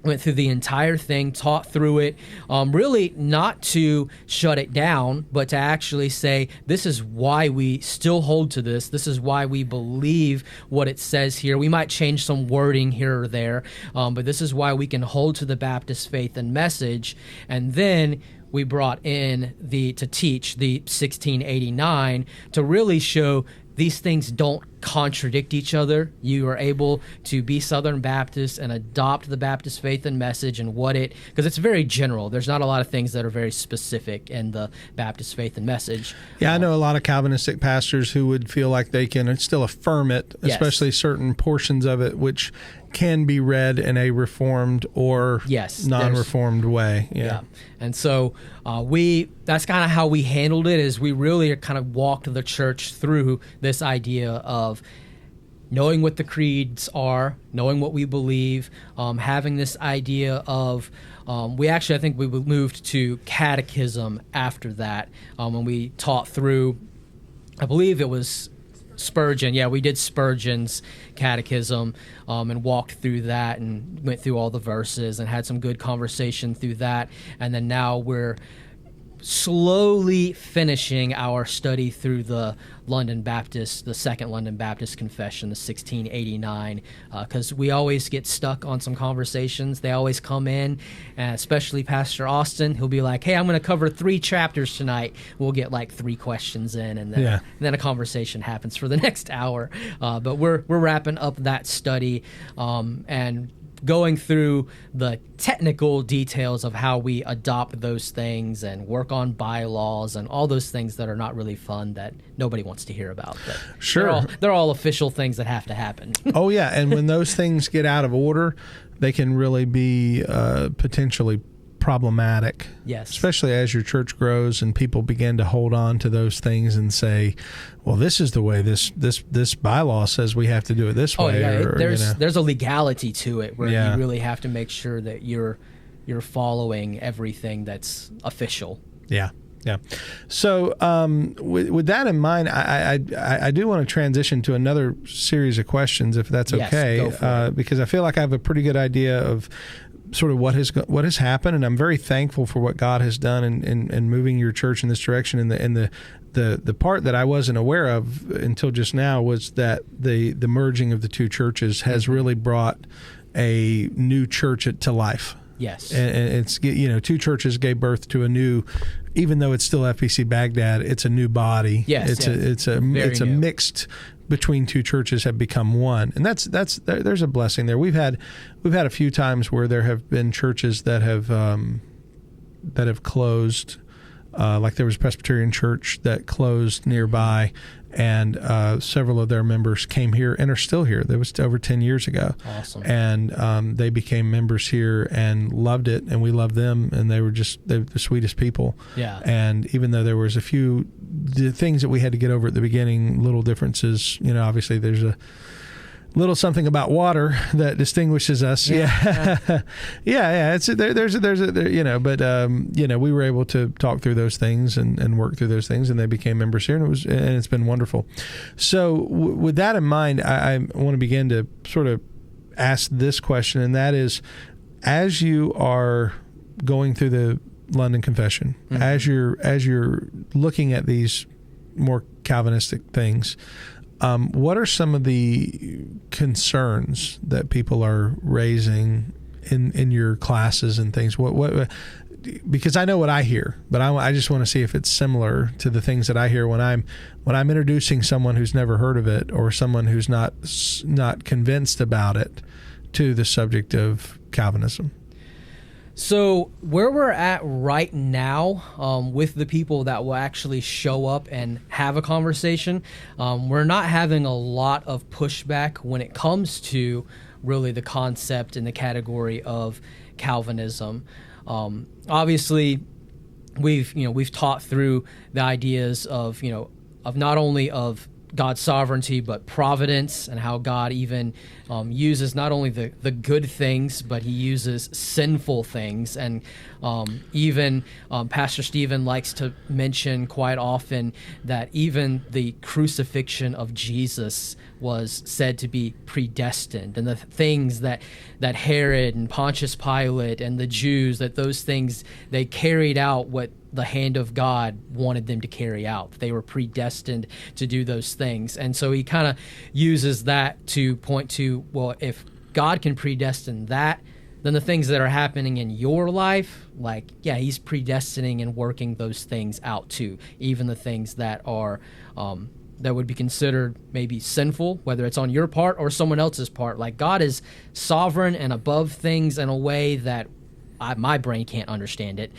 Speaker 2: Went through the entire thing, taught through it, really not to shut it down, but to actually say, this is why we still hold to this. This is why we believe what it says here. We might change some wording here or there, but this is why we can hold to the Baptist faith and message. And then we brought in to teach the 1689 to really show these things don't contradict each other. You are able to be Southern Baptist and adopt the Baptist faith and message and because it's very general. There's not a lot of things that are very specific in the Baptist faith and message.
Speaker 1: Yeah, I know a lot of Calvinistic pastors who would feel like they can still affirm it, especially certain portions of it, which can be read in a Reformed or non-Reformed way. Yeah.
Speaker 2: And so that's kind of how we handled it, is we really kind of walked the church through this idea of knowing what the creeds are, knowing what we believe, having this idea of, I think we moved to catechism after that, when we taught through, I believe it was Spurgeon. Yeah, we did Spurgeon's catechism and walked through that and went through all the verses and had some good conversation through that. And then now we're slowly finishing our study through the Second London Baptist Confession, the 1689, because we always get stuck on some conversations. They always come in, and especially Pastor Austin. He'll be like, hey, I'm going to cover 3 chapters tonight. We'll get like 3 questions in, and then a conversation happens for the next hour. But we're wrapping up that study and going through the technical details of how we adopt those things and work on bylaws and all those things that are not really fun, that nobody wants to hear about. But
Speaker 1: sure.
Speaker 2: They're all official things that have to happen.
Speaker 1: Oh, yeah. And when those things get out of order, they can really be potentially problematic.
Speaker 2: Yes.
Speaker 1: Especially as your church grows and people begin to hold on to those things and say, well, this is the way this bylaw says we have to do it this way.
Speaker 2: Yeah. There's a legality to it where you really have to make sure that you're following everything that's official.
Speaker 1: Yeah. Yeah. So with that in mind, I do want to transition to another series of questions, if that's okay,
Speaker 2: go for it.
Speaker 1: Because I feel like I have a pretty good idea of sort of what has happened, and I'm very thankful for what God has done in moving your church in this direction. And the part that I wasn't aware of until just now was that the merging of the two churches has really brought a new church to life.
Speaker 2: Yes.
Speaker 1: And it's, two churches gave birth to a new, even though it's still FBC Baghdad, it's a new body.
Speaker 2: Yes.
Speaker 1: It's a mixed between two churches have become one. And there's a blessing there. We've had a few times where there have been churches that have closed. Like there was a Presbyterian church that closed nearby, and several of their members came here and are still here. That was over 10 years ago.
Speaker 2: Awesome.
Speaker 1: And they became members here and loved it, and we loved them, and they were the sweetest people.
Speaker 2: Yeah.
Speaker 1: And even though there was a few things that we had to get over at the beginning, little differences, obviously there's a little something about water that distinguishes us. Yeah. It's we were able to talk through those things and work through those things, and they became members here, and it's been wonderful. So with that in mind, I want to begin to sort of ask this question, and that is, as you are going through the London Confession, mm-hmm. as you're looking at these more Calvinistic things, what are some of the concerns that people are raising in your classes and things? What? Because I know what I hear, but I just want to see if it's similar to the things that I hear when I'm introducing someone who's never heard of it, or someone who's not convinced about it, to the subject of Calvinism.
Speaker 2: So where we're at right now, with the people that will actually show up and have a conversation, we're not having a lot of pushback when it comes to really the concept and the category of Calvinism. Obviously, we've taught through the ideas of not only of God's sovereignty, but providence, and how God even uses not only the good things, but he uses sinful things. And even Pastor Stephen likes to mention quite often that even the crucifixion of Jesus was said to be predestined, and the things that Herod and Pontius Pilate and the Jews, that those things, they carried out what the hand of God wanted them to carry out. They were predestined to do those things. And so he kind of uses that to point to, well, if God can predestine that, then the things that are happening in your life, he's predestining and working those things out too. Even the things that are that would be considered maybe sinful, whether it's on your part or someone else's part. Like, God is sovereign and above things in a way that my brain can't understand it.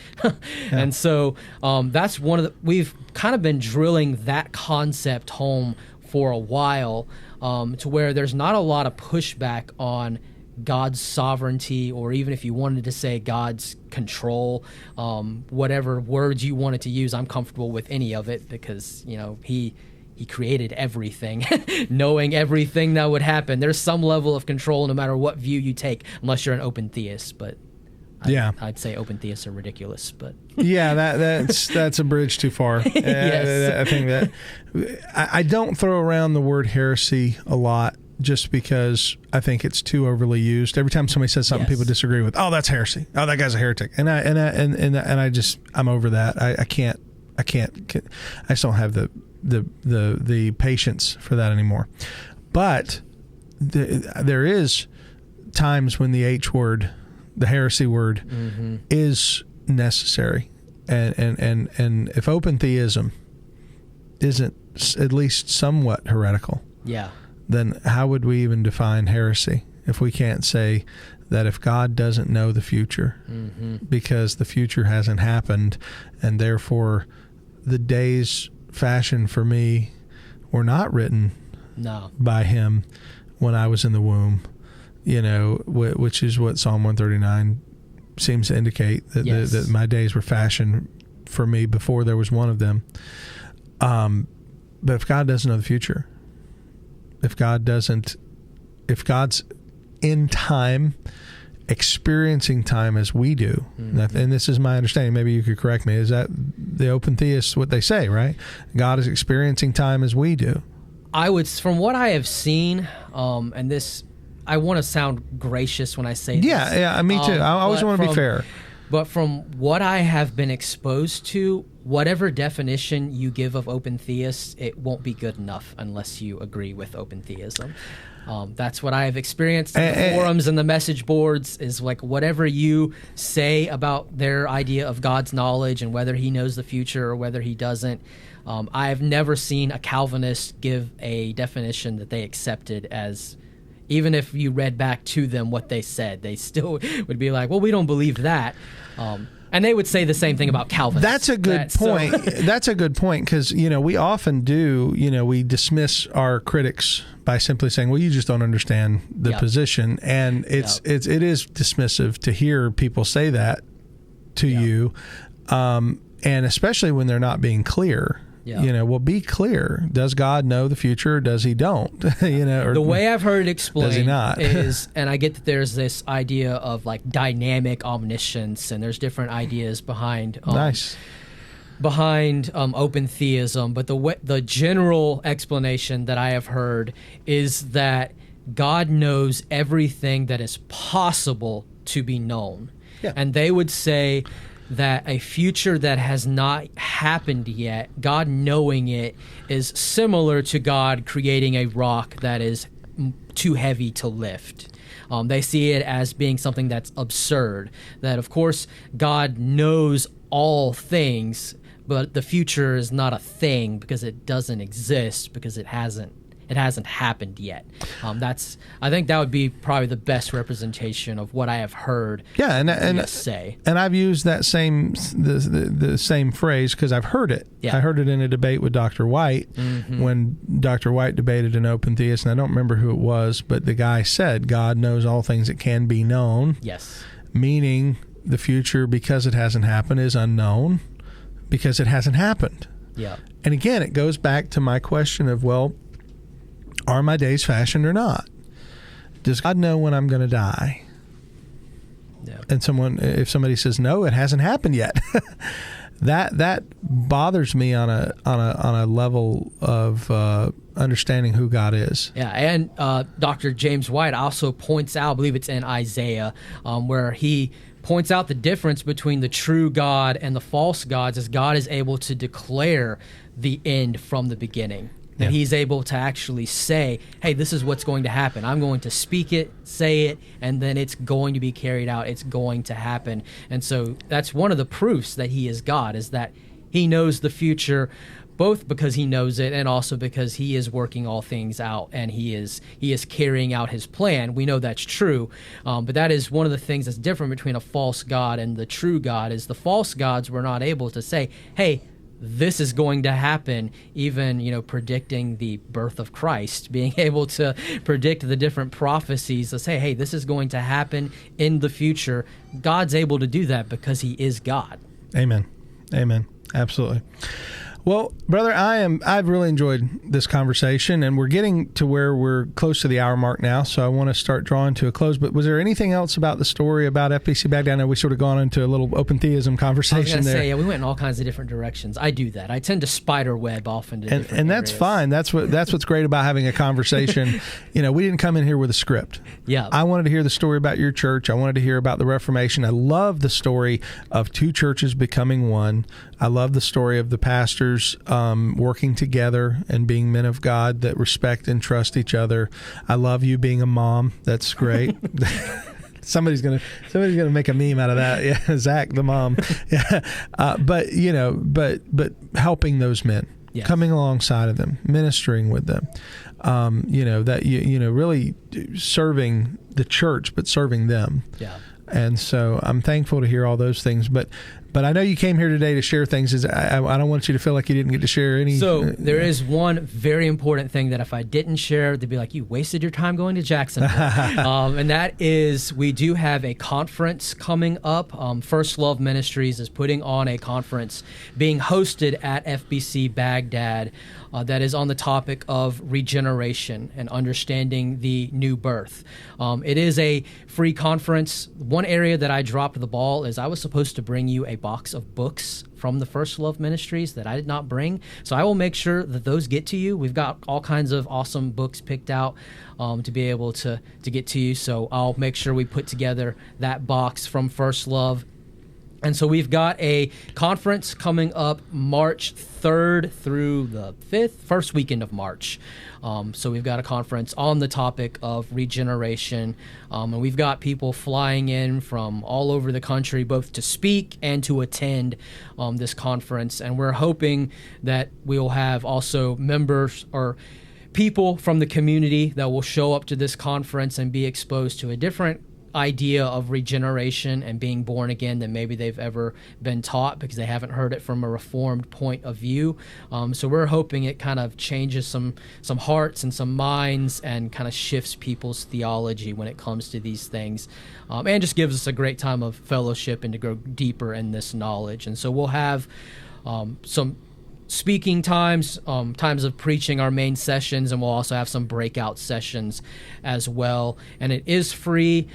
Speaker 2: And so that's we've kind of been drilling that concept home for a while, to where there's not a lot of pushback on God's sovereignty, or even if you wanted to say God's control, whatever words you wanted to use, I'm comfortable with any of it, because, he created everything, knowing everything that would happen. There's some level of control no matter what view you take, unless you're an open theist, but I'd say open theists are ridiculous, but that's a bridge too far. Yes.
Speaker 1: I think that I don't throw around the word heresy a lot, just because I think it's too overly used. Every time somebody says something people disagree with, oh, that's heresy. Oh, that guy's a heretic. And I'm over that. I just don't have the patience for that anymore. But there is times when the H word, the heresy word, mm-hmm. is necessary, and if open theism isn't at least somewhat heretical, then how would we even define heresy if we can't say that if God doesn't know the future, mm-hmm. because the future hasn't happened, and therefore the days fashioned for me were not written by him when I was in the womb, which is what Psalm 139 seems to indicate, that, that my days were fashioned for me before there was one of them. But if God doesn't know the future, if God's in time, experiencing time as we do, mm-hmm. and this is my understanding, maybe you could correct me, is that the open theists, what they say, right? God is experiencing time as we do.
Speaker 2: From what I have seen, and this, I want to sound gracious when I say this.
Speaker 1: Yeah, me too. I always want to be fair.
Speaker 2: But from what I have been exposed to, whatever definition you give of open theists, it won't be good enough unless you agree with open theism. That's what I have experienced in the forums and the message boards, is like whatever you say about their idea of God's knowledge and whether he knows the future or whether he doesn't. I have never seen a Calvinist give a definition that they accepted as, even if you read back to them what they said, they still would be like, well, we don't believe that. And they would say the same thing about Calvinists.
Speaker 1: That's a good point. That's a good point, because, we often do, we dismiss our critics by simply saying, well, you just don't understand the position. And it is dismissive to hear people say that to you, and especially when they're not being clear. Well, be clear. Does God know the future, or does he don't? Or
Speaker 2: the way I've heard it explained
Speaker 1: does he not?
Speaker 2: is, and I get that there's this idea of like dynamic omniscience, and there's different ideas behind open theism, but the general explanation that I have heard is that God knows everything that is possible to be known. And they would say that a future that has not happened yet, God knowing it, is similar to God creating a rock that is too heavy to lift. They see it as being something that's absurd, that of course God knows all things, but the future is not a thing because it doesn't exist, because it hasn't happened yet. I think that would be probably the best representation of what I have heard.
Speaker 1: Say. And I've used that the same phrase because I've heard it. I heard it in a debate with Dr. White when Dr. White debated an open theist, and I don't remember who it was, but the guy said God knows all things that can be known.
Speaker 2: Yes.
Speaker 1: Meaning the future, because it hasn't happened, is unknown because it hasn't happened.
Speaker 2: Yeah.
Speaker 1: And again, it goes back to my question of, well, are my days fashioned or not? Does God know when I'm going to die? Yeah. And if somebody says no, it hasn't happened yet, that bothers me on a level of understanding who God is.
Speaker 2: Yeah, and Dr. James White also points out, I believe it's in Isaiah, where he points out the difference between the true God and the false gods, as God is able to declare the end from the beginning. And he's able to actually say, hey, this is what's going to happen. I'm going to speak it, say it, and then it's going to be carried out. It's going to happen. And so that's one of the proofs that he is God, is that he knows the future, both because he knows it and also because he is working all things out, and he is carrying out his plan. We know that's true, but that is one of the things that's different between a false God and the true God, is the false gods were not able to say, hey, this is going to happen, even, predicting the birth of Christ, being able to predict the different prophecies to say, hey, this is going to happen in the future. God's able to do that because he is God.
Speaker 1: Amen. Absolutely. Well, brother, I've really enjoyed this conversation, and we're getting to where we're close to the hour mark now, so I want to start drawing to a close. But was there anything else about the story about FBC Bagdad? I know we sort of gone into a little open theism conversation.
Speaker 2: I was
Speaker 1: there.
Speaker 2: Say, we went in all kinds of different directions. I do that. I tend to spider web off into different
Speaker 1: and that's
Speaker 2: areas.
Speaker 1: fine. That's what's great about having a conversation. We didn't come in here with a script.
Speaker 2: Yeah.
Speaker 1: I wanted to hear the story about your church. I wanted to hear about the Reformation. I love the story of two churches becoming one. I love the story of the pastors working together and being men of God that respect and trust each other. I love you being a mom. That's great. Somebody's gonna make a meme out of that. Yeah, Zach the mom. Yeah, but helping those men, yes, coming alongside of them, ministering with them. Really serving the church, but serving them.
Speaker 2: Yeah.
Speaker 1: And so I'm thankful to hear all those things, but I know you came here today to share things. I don't want you to feel like you didn't get to share any.
Speaker 2: So there is one very important thing that if I didn't share, they'd be like, you wasted your time going to Jacksonville. And that is, we do have a conference coming up. First Love Ministries is putting on a conference being hosted at FBC Bagdad that is on the topic of regeneration and understanding the new birth. It is a free conference. One area that I dropped the ball is I was supposed to bring you a box of books from the First Love Ministries that I did not bring. So I will make sure that those get to you. We've got all kinds of awesome books picked out to be able to get to you. So I'll make sure we put together that box from First Love. And so we've got a conference coming up March 3rd through the 5th, first weekend of March. So we've got a conference on the topic of regeneration. And we've got people flying in from all over the country, both to speak and to attend this conference. And we're hoping that we'll have also members or people from the community that will show up to this conference and be exposed to a different idea of regeneration and being born again than maybe they've ever been taught, because they haven't heard it from a Reformed point of view. So we're hoping it kind of changes some hearts and some minds and kind of shifts people's theology when it comes to these things, and just gives us a great time of fellowship and to go deeper in this knowledge. And so we'll have some speaking times, times of preaching, our main sessions, and we'll also have some breakout sessions as well. And it is free.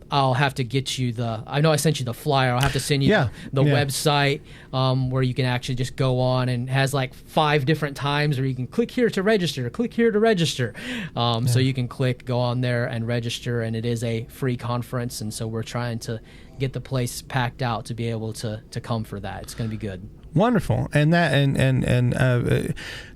Speaker 2: I'll have to get you I know I sent you the flyer. I'll have to send you the website where you can actually just go on, and it has like 5 different times where you can click here to register, click here to register. So you can go on there and register, and it is a free conference. And so we're trying to get the place packed out to be able to come for that. It's going to be good.
Speaker 1: Wonderful. And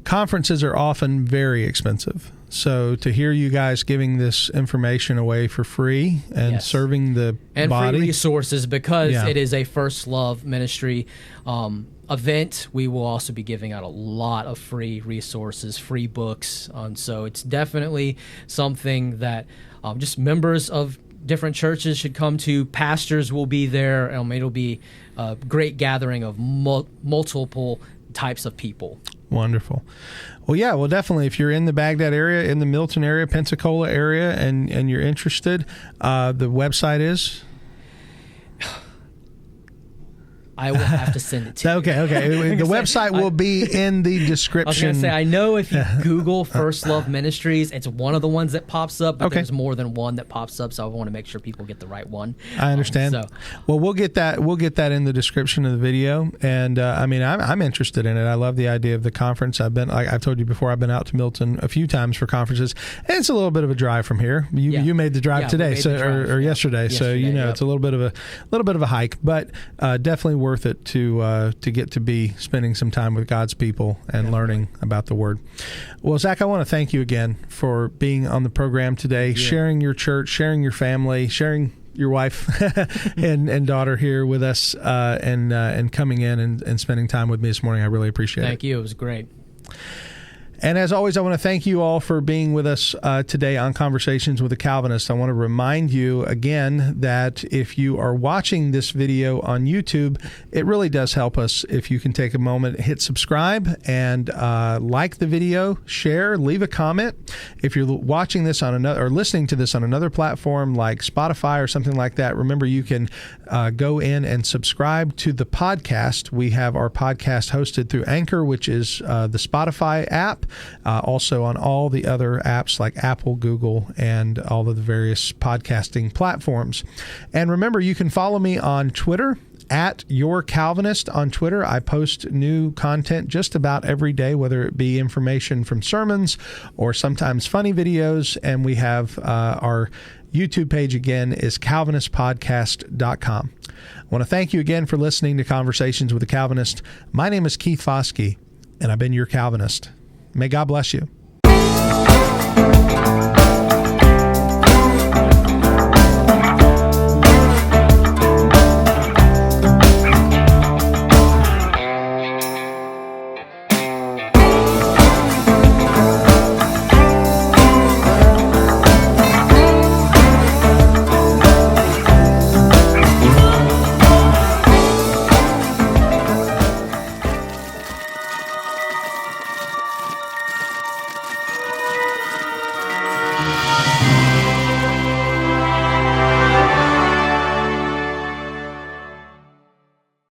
Speaker 1: conferences are often very expensive. So to hear you guys giving this information away for free and serving the body.
Speaker 2: Free resources, because it is a First Love ministry event, we will also be giving out a lot of free resources, free books. So it's definitely something that just members of different churches should come to. Pastors will be there. It'll be a great gathering of multiple types of people.
Speaker 1: Wonderful. Well, definitely. If you're in the Bagdad area, in the Milton area, Pensacola area, and you're interested, the website is...
Speaker 2: I will have to send it to you.
Speaker 1: Okay. The website will be in the description.
Speaker 2: I was going to say, I know if you Google First Love Ministries, it's one of the ones that pops up, but there's more than one that pops up, so I want to make sure people get the right one.
Speaker 1: I understand. Well, we'll get that in the description of the video, and I'm interested in it. I love the idea of the conference. I've told you before, I've been out to Milton a few times for conferences, and it's a little bit of a drive from here. You made the drive today, or yesterday, so it's a little bit of a hike, but definitely worth it to get to be spending some time with God's people and learning about the Word. Well, Zach, I want to thank you again for being on the program today, sharing your church, sharing your family, sharing your wife and daughter here with us, and coming in and spending time with me this morning. I really appreciate it.
Speaker 2: Thank you. It was great.
Speaker 1: And as always, I want to thank you all for being with us today on Conversations with a Calvinist. I want to remind you again that if you are watching this video on YouTube, it really does help us if you can take a moment, hit subscribe, and like the video, share, leave a comment. If you're watching this on another or listening to this on another platform like Spotify or something like that, remember you can go in and subscribe to the podcast. We have our podcast hosted through Anchor, which is the Spotify app. Also on all the other apps like Apple, Google, and all of the various podcasting platforms. And remember, you can follow me on Twitter at Your Calvinist on Twitter. I post new content just about every day, whether it be information from sermons or sometimes funny videos. And we have our YouTube page again is calvinistpodcast.com. I want to thank you again for listening to Conversations with a Calvinist. My name is Keith Foskey, and I've been your Calvinist. May God bless you.